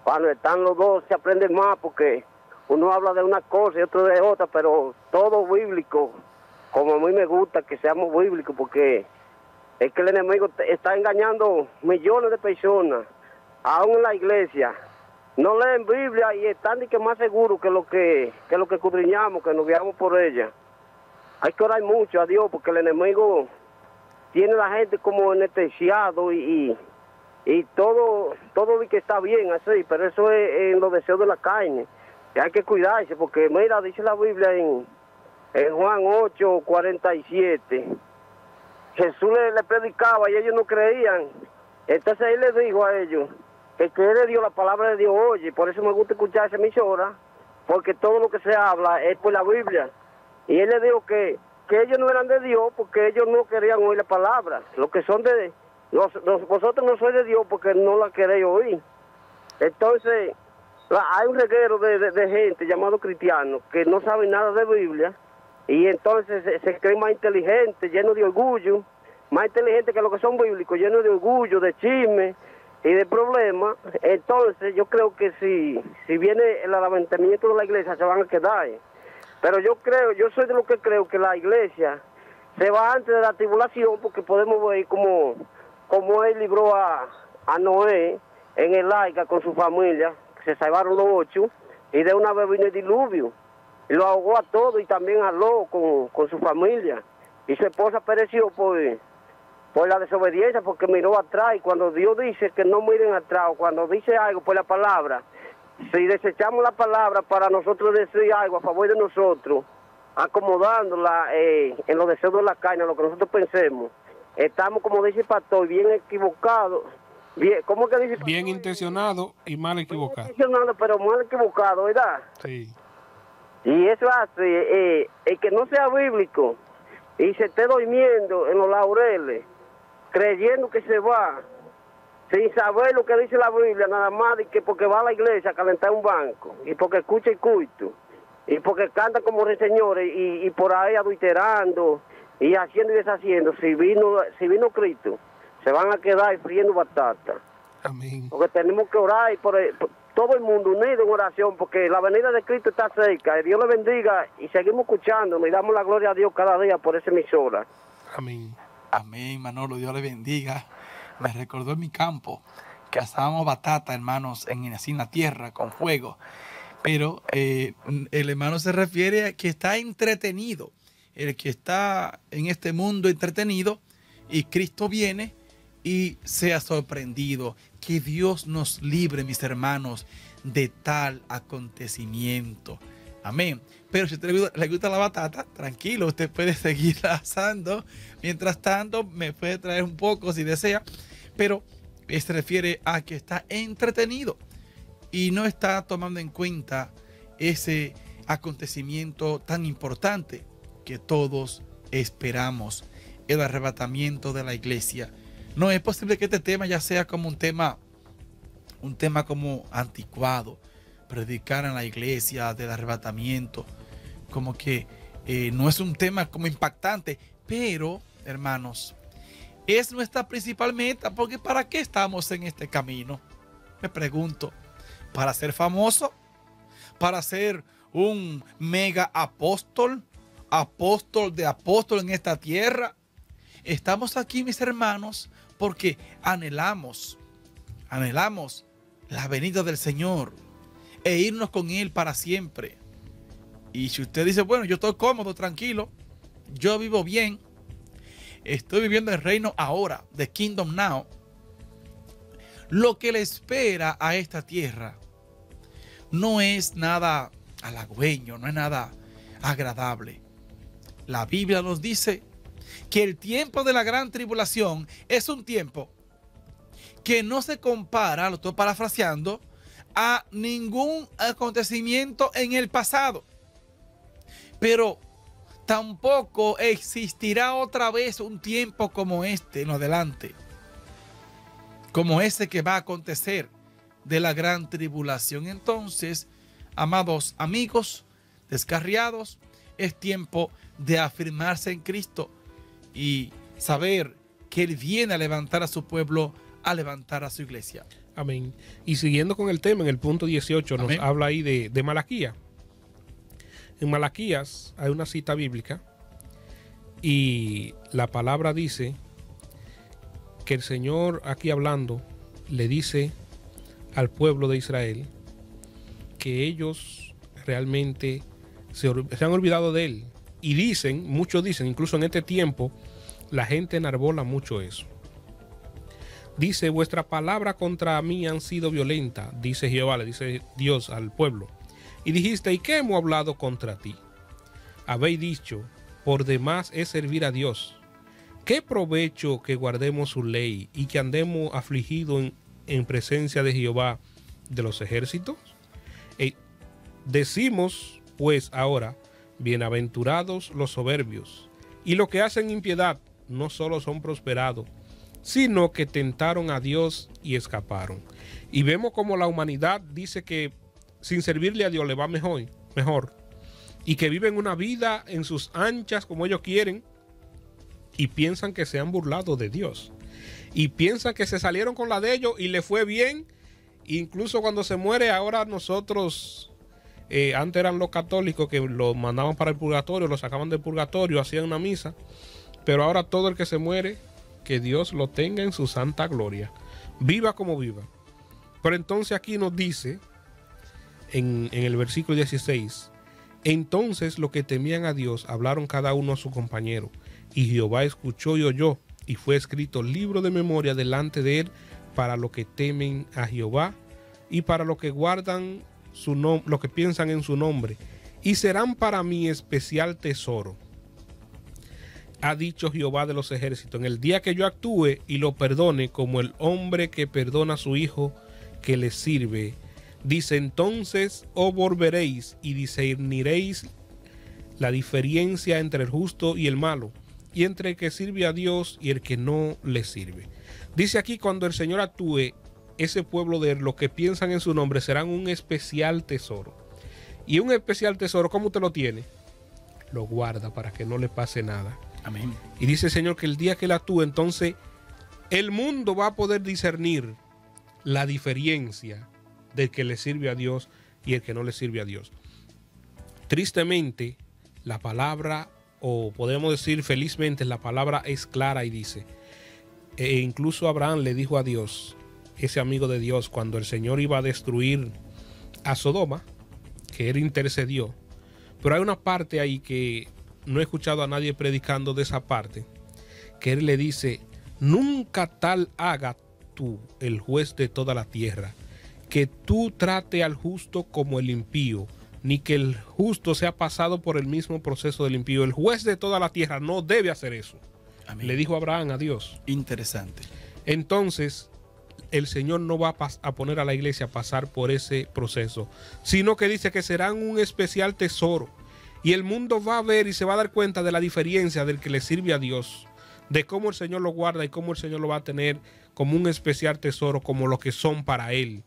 Cuando están los dos se aprende más porque uno habla de una cosa y otro de otra, pero todo bíblico, como a mí me gusta que seamos bíblicos, porque es que el enemigo está engañando millones de personas, aún en la iglesia. No leen Biblia y están ni que más seguros que lo que escudriñamos, que nos guiamos por ella. Hay que orar mucho a Dios porque el enemigo tiene a la gente como anestesiado y todo que está bien así, pero eso es en los deseos de la carne. Y hay que cuidarse porque mira, dice la Biblia en Juan 8:47, Jesús le predicaba y ellos no creían. Entonces él les dijo a ellos que él le dio la palabra de Dios oye, por eso me gusta escuchar esa emisora, porque todo lo que se habla es por la Biblia. Y él le dijo que ellos no eran de Dios porque ellos no querían oír la palabra. Los que son de vosotros no sois de Dios porque no la queréis oír. Entonces, hay un reguero de gente llamado cristianos que no saben nada de Biblia y entonces se creen más inteligentes, llenos de orgullo, más inteligentes que los que son bíblicos, llenos de orgullo, de chisme y de problemas. Entonces yo creo que si viene el levantamiento de la iglesia se van a quedar. Pero yo soy de los que creo que la iglesia se va antes de la tribulación, porque podemos ver como él libró a Noé en el arca con su familia, que se salvaron los 8, y de una vez vino el diluvio, y lo ahogó a todos, y también a Lot con su familia, y su esposa pereció por la desobediencia, porque miró atrás, y cuando Dios dice que no miren atrás, o cuando dice algo por la palabra, si desechamos la palabra para nosotros decir algo a favor de nosotros, acomodándola en los deseos de la carne, lo que nosotros pensemos, estamos, como dice el pastor, bien equivocados. Bien, ¿cómo que dice?
Bien intencionado y mal equivocado.
Bien intencionado, pero mal equivocado, ¿verdad?
Sí.
Y eso hace el que no sea bíblico y se esté durmiendo en los laureles, creyendo que se va, sin saber lo que dice la Biblia, nada más de que porque va a la iglesia a calentar un banco, y porque escucha el culto, y porque canta como señores, y por ahí adulterando, y haciendo y deshaciendo. Si vino Cristo, se van a quedar friendo batata.
Amén.
Porque tenemos que orar por todo el mundo unido en oración, porque la venida de Cristo está cerca. Dios le bendiga y seguimos escuchando. Y damos la gloria a Dios cada día por esa emisora.
Amén.
Amén, Manolo, Dios le bendiga. Me recordó en mi campo que asábamos batata, hermanos, así en la tierra, con fuego. Pero el hermano se refiere a que está entretenido, el que está en este mundo entretenido, y Cristo viene y sea sorprendido. Que Dios nos libre, mis hermanos, de tal acontecimiento. Amén. Pero si a usted le gusta la batata, tranquilo, usted puede seguir asando. Mientras tanto, me puede traer un poco si desea. Pero se refiere a que está entretenido y no está tomando en cuenta ese acontecimiento tan importante que todos esperamos, el arrebatamiento de la iglesia. No es posible que este tema ya sea como un tema como anticuado, predicar en la iglesia del arrebatamiento, como que no es un tema como impactante, pero hermanos, es nuestra principal meta, porque ¿para qué estamos en este camino? Me pregunto, ¿para ser famoso? ¿Para ser un mega apóstol de apóstol en esta tierra? Estamos aquí, mis hermanos, porque anhelamos la venida del Señor e irnos con Él para siempre. Y si usted dice, bueno, yo estoy cómodo, tranquilo, yo vivo bien, estoy viviendo el reino ahora, the kingdom now, lo que le espera a esta tierra no es nada halagüeño, no es nada agradable. La Biblia nos dice que el tiempo de la gran tribulación es un tiempo que no se compara, lo estoy parafraseando, a ningún acontecimiento en el pasado. Pero tampoco existirá otra vez un tiempo como este en lo adelante, como ese que va a acontecer de la gran tribulación. Entonces, amados amigos descarriados, es tiempo de afirmarse en Cristo y saber que Él viene a levantar a su pueblo, a levantar a su iglesia.
Amén. Y siguiendo con el tema, en el punto 18 nos
Amén.
habla ahí de Malaquías. En Malaquías hay una cita bíblica y la palabra dice que el Señor, aquí hablando, le dice al pueblo de Israel que ellos realmente se han olvidado de Él. Y dicen, muchos dicen, incluso en este tiempo, la gente enarbola mucho eso. Dice, vuestra palabra contra mí han sido violenta, dice Jehová, le dice Dios al pueblo. Y dijiste, ¿y qué hemos hablado contra ti? Habéis dicho, por demás es servir a Dios. ¿Qué provecho que guardemos su ley y que andemos afligidos en presencia de Jehová de los ejércitos? Decimos, pues, ahora, bienaventurados los soberbios, y los que hacen impiedad no solo son prosperados, sino que tentaron a Dios y escaparon. Y vemos como la humanidad dice que sin servirle a Dios le va mejor, y que viven una vida en sus anchas como ellos quieren, y piensan que se han burlado de Dios, y piensan que se salieron con la de ellos y le fue bien. Incluso cuando se muere, ahora nosotros, antes eran los católicos que lo mandaban para el purgatorio, lo sacaban del purgatorio, hacían una misa, Pero ahora todo el que se muere, que Dios lo tenga en su santa gloria, viva como viva. Pero entonces aquí nos dice, en el versículo 16, entonces los que temían a Dios hablaron cada uno a su compañero, y Jehová escuchó y oyó, y fue escrito libro de memoria delante de él para los que temen a Jehová y para los que guardan su nombre, los que piensan en su nombre, y serán para mí especial tesoro. Ha dicho Jehová de los ejércitos, en el día que yo actúe y lo perdone, como el hombre que perdona a su hijo que le sirve. Dice, entonces os volveréis y discerniréis la diferencia entre el justo y el malo, y entre el que sirve a Dios y el que no le sirve. Dice aquí, cuando el Señor actúe, ese pueblo de él, los que piensan en su nombre, serán un especial tesoro. Y un especial tesoro, ¿cómo usted lo tiene? Lo guarda para que no le pase nada.
Amén.
Y dice el Señor que el día que él actúe, entonces el mundo va a poder discernir la diferencia del que le sirve a Dios y el que no le sirve a Dios. Tristemente, la palabra, o podemos decir felizmente, la palabra es clara y dice, e incluso Abraham le dijo a Dios, ese amigo de Dios, cuando el Señor iba a destruir a Sodoma, que él intercedió. Pero hay una parte ahí que no he escuchado a nadie predicando de esa parte, que él le dice, nunca tal haga tú, el juez de toda la tierra, que tú trate al justo como el impío, ni que el justo sea pasado por el mismo proceso del impío. El juez de toda la tierra no debe hacer eso. Amén. Le dijo Abraham a Dios.
Interesante.
Entonces, el Señor no va a poner a la iglesia a pasar por ese proceso, sino que dice que serán un especial tesoro. Y el mundo va a ver y se va a dar cuenta de la diferencia del que le sirve a Dios, de cómo el Señor lo guarda y cómo el Señor lo va a tener como un especial tesoro, como lo que son para él.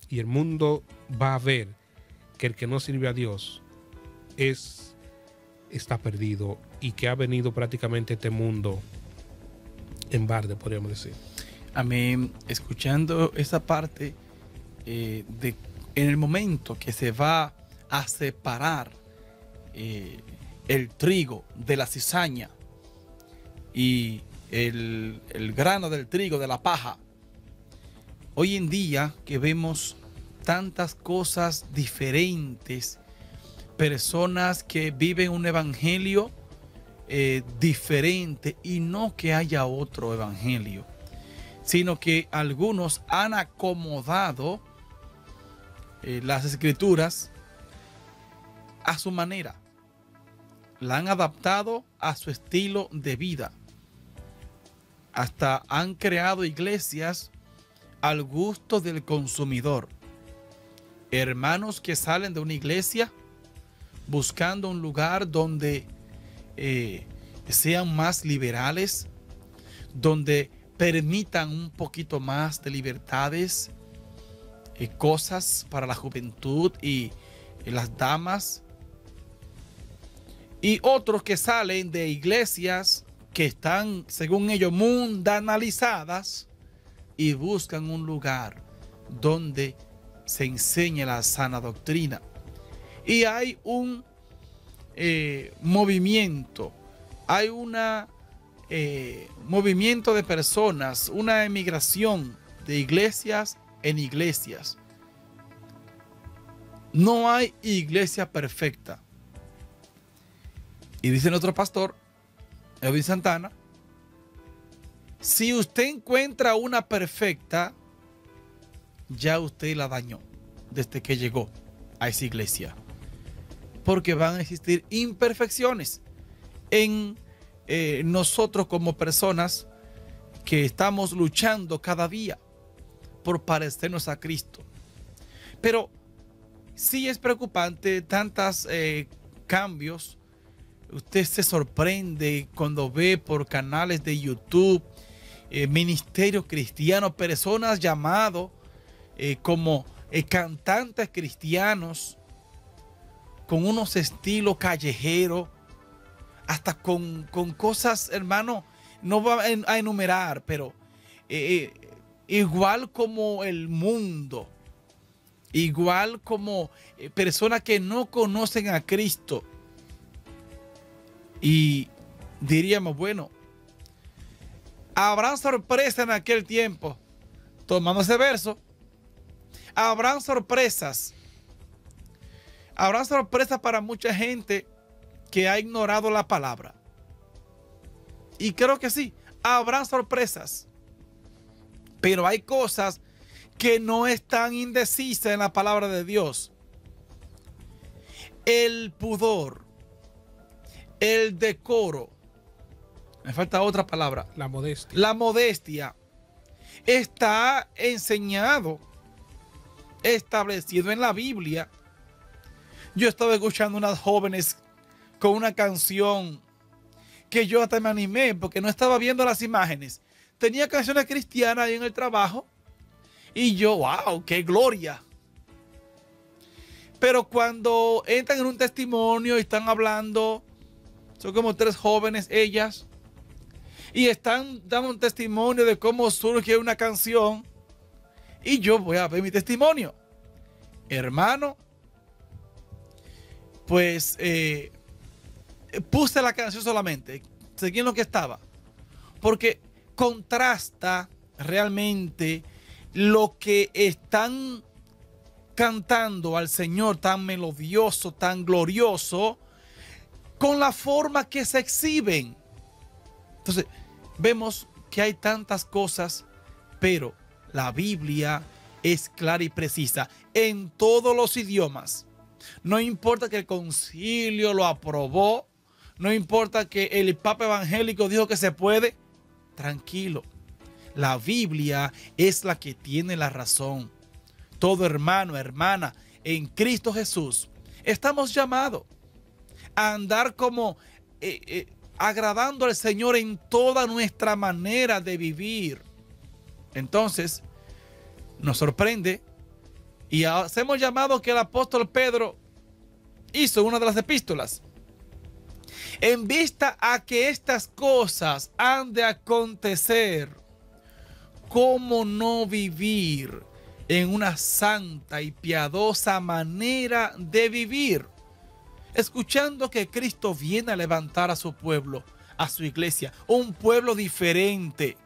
Y el mundo va a ver que el que no sirve a Dios está perdido y que ha venido prácticamente este mundo en balde, podríamos decir.
Amén. Escuchando esa parte en el momento que se va a separar el trigo de la cizaña y el grano del trigo de la paja. Hoy en día que vemos tantas cosas diferentes, personas que viven un evangelio diferente, y no que haya otro evangelio, sino que algunos han acomodado las escrituras a su manera, la han adaptado a su estilo de vida, hasta han creado iglesias al gusto del consumidor. Hermanos que salen de una iglesia buscando un lugar donde sean más liberales, donde permitan un poquito más de libertades, cosas para la juventud y las damas. Y otros que salen de iglesias que están, según ellos, mundanalizadas, y buscan un lugar donde se enseñe la sana doctrina. Y hay un movimiento, hay un movimiento de personas, una emigración de iglesias en iglesias. No hay iglesia perfecta. Y dice nuestro pastor Edwin Santana, si usted encuentra una perfecta, ya usted la dañó desde que llegó a esa iglesia, porque van a existir imperfecciones en nosotros como personas que estamos luchando cada día por parecernos a Cristo. Pero sí es preocupante tantos cambios. Usted se sorprende cuando ve por canales de YouTube, ministerios cristianos, personas llamados como cantantes cristianos, con unos estilos callejeros, hasta con cosas, hermano, no va a enumerar, pero igual como el mundo, igual como personas que no conocen a Cristo. Y diríamos, bueno, Habrán sorpresas en aquel tiempo. Tomando ese verso, habrán sorpresas. Habrán sorpresas para mucha gente que ha ignorado la palabra. Y creo que sí, habrán sorpresas. Pero hay cosas que no están indecisas en la palabra de Dios. El pudor, el decoro, me falta otra palabra.
La modestia.
La modestia está enseñado, establecido en la Biblia. Yo estaba escuchando unas jóvenes con una canción que yo hasta me animé porque no estaba viendo las imágenes. Tenía canciones cristianas ahí en el trabajo y yo, wow, qué gloria. Pero cuando entran en un testimonio y están hablando, son como 3 jóvenes ellas, y están dando un testimonio de cómo surge una canción, y yo voy a ver mi testimonio. Hermano, pues puse la canción solamente, seguí en lo que estaba, porque contrasta realmente lo que están cantando al Señor tan melodioso, tan glorioso, con la forma que se exhiben. Entonces, vemos que hay tantas cosas, pero la Biblia es clara y precisa en todos los idiomas. No importa que el concilio lo aprobó, no importa que el Papa evangélico dijo que se puede, tranquilo. La Biblia es la que tiene la razón. Todo hermano, hermana, en Cristo Jesús, estamos llamados a andar como agradando al Señor en toda nuestra manera de vivir. Entonces, nos sorprende y hacemos llamado que el apóstol Pedro hizo en una de las epístolas. En vista a que estas cosas han de acontecer, ¿cómo no vivir en una santa y piadosa manera de vivir? Escuchando que Cristo viene a levantar a su pueblo, a su iglesia, un pueblo diferente.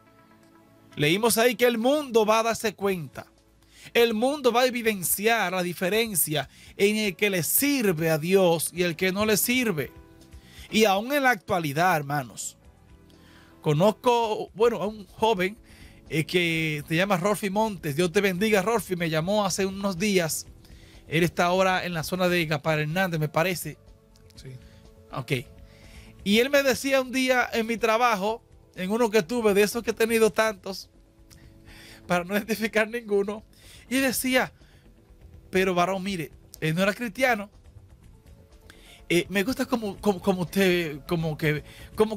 Leímos ahí que el mundo va a darse cuenta. El mundo va a evidenciar la diferencia en el que le sirve a Dios y el que no le sirve. Y aún en la actualidad, hermanos, conozco, a un joven que se llama Rolfi Montes. Dios te bendiga, Rolfi. Me llamó hace unos días. Él está ahora en la zona de Gaspar Hernández, me parece.
Sí.
Ok. Y él me decía un día en mi trabajo, en uno que tuve, de esos que he tenido tantos, para no identificar ninguno, y decía, pero varón, mire, él no era cristiano. Me gusta como usted, como que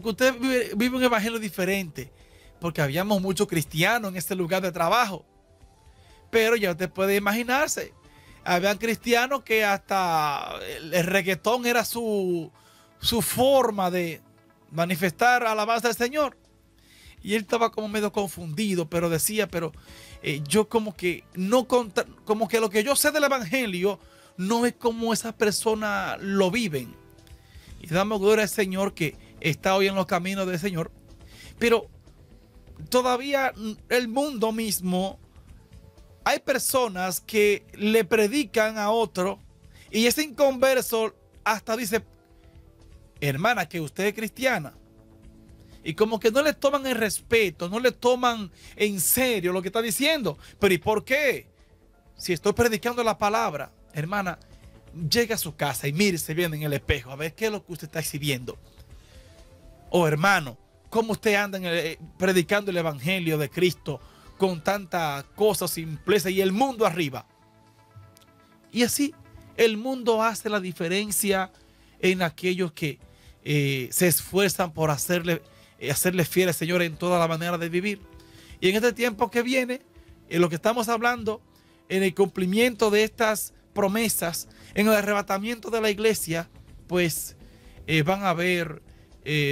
usted vive un evangelio diferente, porque habíamos muchos cristianos en este lugar de trabajo. Pero ya usted puede imaginarse, habían cristianos que hasta el reggaetón era su forma de manifestar alabanza al Señor. Y él estaba como medio confundido, pero decía, yo como que como que lo que yo sé del evangelio no es como esas personas lo viven. Y damos gloria al Señor que está hoy en los caminos del Señor. Pero todavía el mundo mismo, hay personas que le predican a otro y ese inconverso hasta dice, hermana, que usted es cristiana. Y como que no le toman el respeto, no le toman en serio lo que está diciendo. Pero ¿y por qué? Si estoy predicando la palabra, hermana, llegue a su casa y mírese bien en el espejo a ver qué es lo que usted está exhibiendo. O hermano, ¿cómo usted anda predicando el evangelio de Cristo con tanta cosa, simpleza y el mundo arriba? Y así el mundo hace la diferencia en aquellos que se esfuerzan por hacerle fiel al Señor en toda la manera de vivir. Y en este tiempo que viene, en lo que estamos hablando, en el cumplimiento de estas promesas, en el arrebatamiento de la iglesia, pues van a haber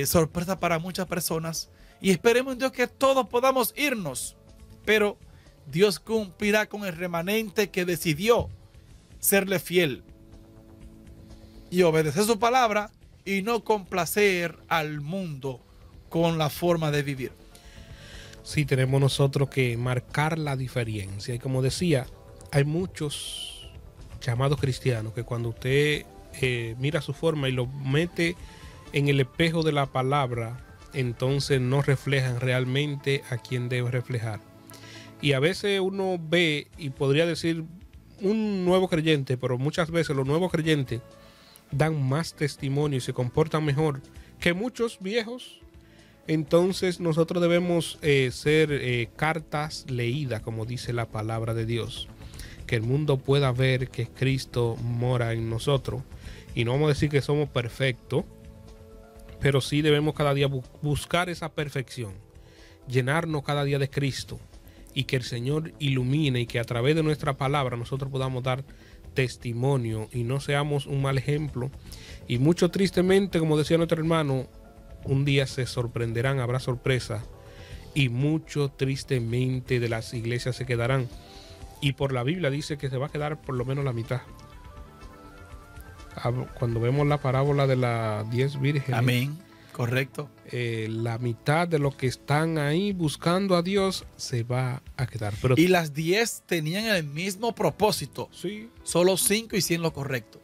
sorpresas para muchas personas. Y esperemos en Dios que todos podamos irnos, pero Dios cumplirá con el remanente que decidió serle fiel y obedecer su palabra y no complacer al mundo con la forma de vivir.
Sí, tenemos nosotros que marcar la diferencia. Y como decía, hay muchos llamados cristianos que cuando usted mira su forma y lo mete en el espejo de la palabra, entonces no reflejan realmente a quien debe reflejar. Y a veces uno ve y podría decir un nuevo creyente, pero muchas veces los nuevos creyentes dan más testimonio y se comportan mejor que muchos viejos. Entonces nosotros debemos ser cartas leídas, como dice la palabra de Dios, que el mundo pueda ver que Cristo mora en nosotros. Y no vamos a decir que somos perfectos, pero sí debemos cada día buscar esa perfección, llenarnos cada día de Cristo, y que el Señor ilumine y que a través de nuestra palabra nosotros podamos dar testimonio y no seamos un mal ejemplo. Y mucho tristemente, como decía nuestro hermano, un día se sorprenderán, habrá sorpresa, y mucho tristemente de las iglesias se quedarán. Y por la Biblia dice que se va a quedar por lo menos la mitad. Cuando vemos la parábola de las 10 vírgenes.
Amén. Correcto.
La mitad de los que están ahí buscando a Dios se va a quedar. Pero
y las 10 tenían el mismo propósito.
Sí.
Solo 5 hicieron lo correcto.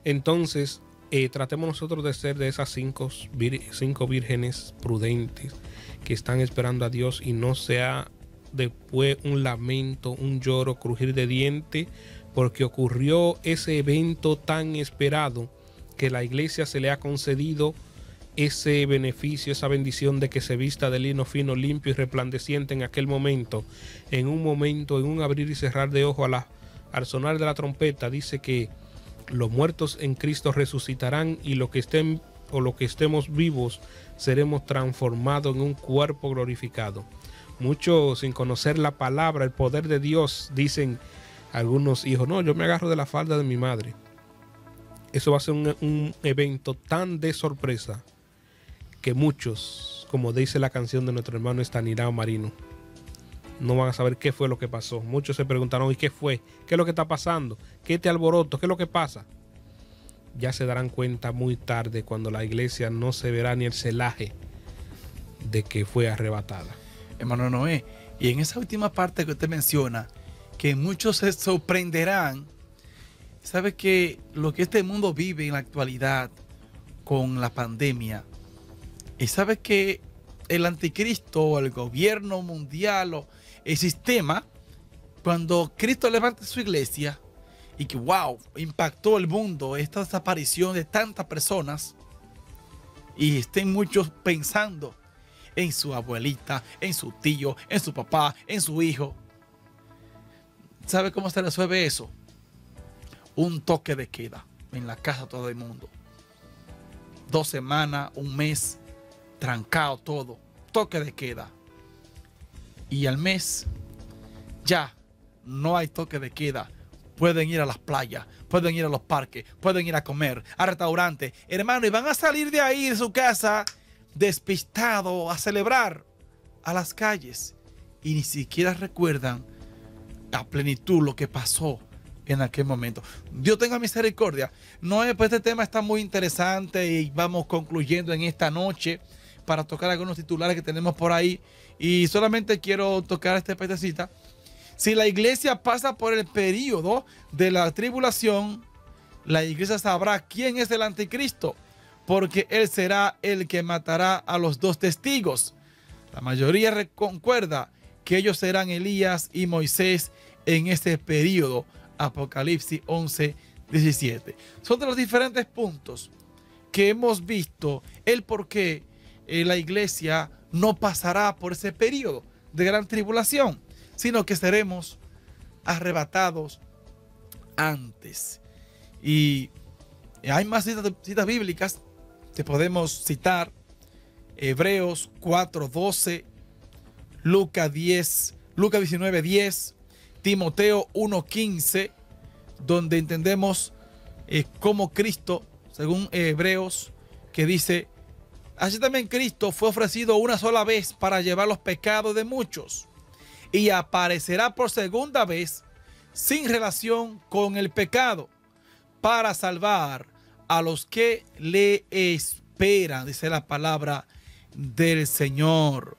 Entonces, tratemos nosotros de ser de esas 5 vírgenes prudentes que están esperando a Dios, y no sea después un lamento, un lloro, crujir de dientes, porque ocurrió ese evento tan esperado que la iglesia se le ha concedido ese beneficio, esa bendición de que se vista de lino fino, limpio y resplandeciente en aquel momento, en un abrir y cerrar de ojos al sonar de la trompeta. Dice que los muertos en Cristo resucitarán, y los que estén o los que estemos vivos seremos transformados en un cuerpo glorificado. Muchos, sin conocer la palabra, el poder de Dios, dicen algunos hijos: no, yo me agarro de la falda de mi madre. Eso va a ser un evento tan de sorpresa que muchos, como dice la canción de nuestro hermano Estanislao Marino, no van a saber qué fue lo que pasó. Muchos se preguntaron: ¿y qué fue? ¿Qué es lo que está pasando? ¿Qué te alboroto? ¿Qué es lo que pasa? Ya se darán cuenta muy tarde, cuando la iglesia no se verá ni el celaje de que fue arrebatada.
Hermano Noé, y en esa última parte que usted menciona, que muchos se sorprenderán. ¿Sabe que lo que este mundo vive en la actualidad con la pandemia? Y sabe que el anticristo, el gobierno mundial o el sistema, cuando Cristo levanta su iglesia y que wow, impactó el mundo, esta desaparición de tantas personas, y estén muchos pensando en su abuelita, en su tío, en su papá, en su hijo. ¿Sabe cómo se resuelve eso? Un toque de queda en la casa de todo el mundo. 2 semanas, un mes, trancado todo. Toque de queda. Y al mes ya no hay toque de queda. Pueden ir a las playas, pueden ir a los parques, pueden ir a comer, a restaurantes. Hermano, y van a salir de ahí, de su casa, despistados, a celebrar a las calles. Y ni siquiera recuerdan a plenitud lo que pasó en aquel momento. Dios tenga misericordia. No, pues este tema está muy interesante y vamos concluyendo en esta noche para tocar algunos titulares que tenemos por ahí. Y solamente quiero tocar esta partecita. Si la iglesia pasa por el periodo de la tribulación, la iglesia sabrá quién es el anticristo, porque él será el que matará a los 2 testigos. La mayoría concuerda que ellos serán Elías y Moisés en ese periodo. Apocalipsis 11:17. Son de los diferentes puntos que hemos visto el por qué la iglesia no pasará por ese periodo de gran tribulación, sino que seremos arrebatados antes. Y hay más citas bíblicas que podemos citar: Hebreos 4:12, Lucas 19:10, Timoteo 1:15, donde entendemos cómo Cristo, según Hebreos, que dice: así también Cristo fue ofrecido una sola vez para llevar los pecados de muchos, y aparecerá por segunda vez sin relación con el pecado, para salvar a los que le esperan, dice la palabra del Señor.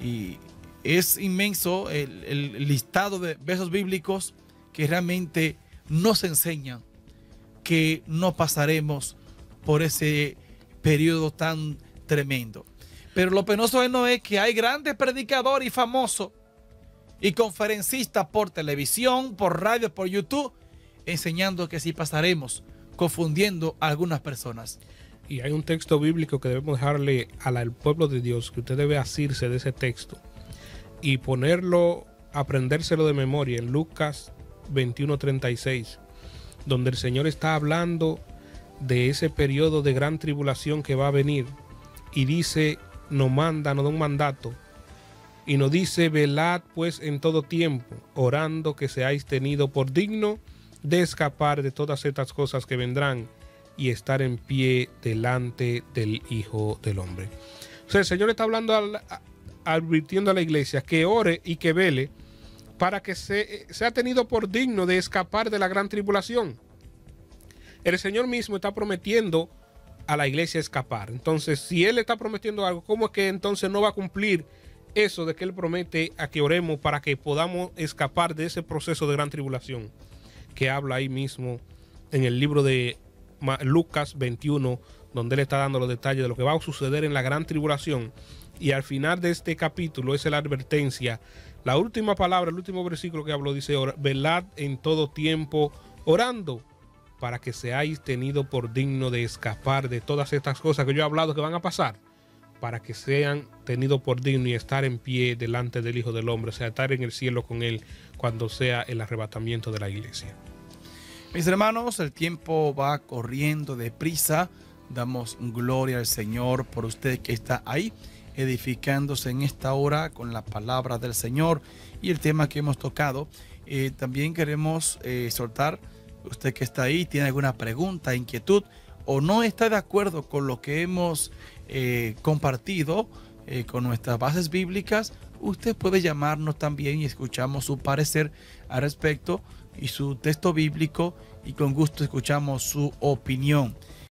Y es inmenso el listado de versos bíblicos que realmente nos enseñan que no pasaremos por ese periodo tan tremendo. Pero lo penoso no es que hay grandes predicadores y famosos y conferencistas por televisión, por radio, por YouTube, enseñando que sí pasaremos, confundiendo a algunas personas.
Y hay un texto bíblico que debemos dejarle al pueblo de Dios, que usted debe asirse de ese texto y ponerlo, aprendérselo de memoria, en Lucas 21:36, donde el Señor está hablando de ese periodo de gran tribulación que va a venir, y dice, nos da un mandato, y nos dice: velad pues en todo tiempo, orando que seáis tenido por digno de escapar de todas estas cosas que vendrán y estar en pie delante del Hijo del Hombre. O sea, el Señor está hablando, advirtiendo a la iglesia que ore y que vele para que sea tenido por digno de escapar de la gran tribulación. El Señor mismo está prometiendo a la iglesia escapar. Entonces, si Él está prometiendo algo, ¿cómo es que entonces no va a cumplir eso de que Él promete a que oremos para que podamos escapar de ese proceso de gran tribulación que habla ahí mismo en el libro de Lucas 21, donde Él está dando los detalles de lo que va a suceder en la gran tribulación? Y al final de este capítulo es la advertencia. La última palabra, el último versículo que habló dice: velad en todo tiempo orando para que seáis tenido por digno de escapar de todas estas cosas que yo he hablado que van a pasar, para que sean tenidos por digno y estar en pie delante del Hijo del Hombre, o sea, estar en el cielo con Él cuando sea el arrebatamiento de la iglesia.
Mis hermanos, el tiempo va corriendo deprisa. Damos gloria al Señor por usted que está ahí, edificándose en esta hora con la palabra del Señor y el tema que hemos tocado. También queremos soltar, usted que está ahí, tiene alguna pregunta, inquietud o no está de acuerdo con lo que hemos compartido con nuestras bases bíblicas, usted puede llamarnos también y escuchamos su parecer al respecto y su texto bíblico, y con gusto escuchamos su opinión.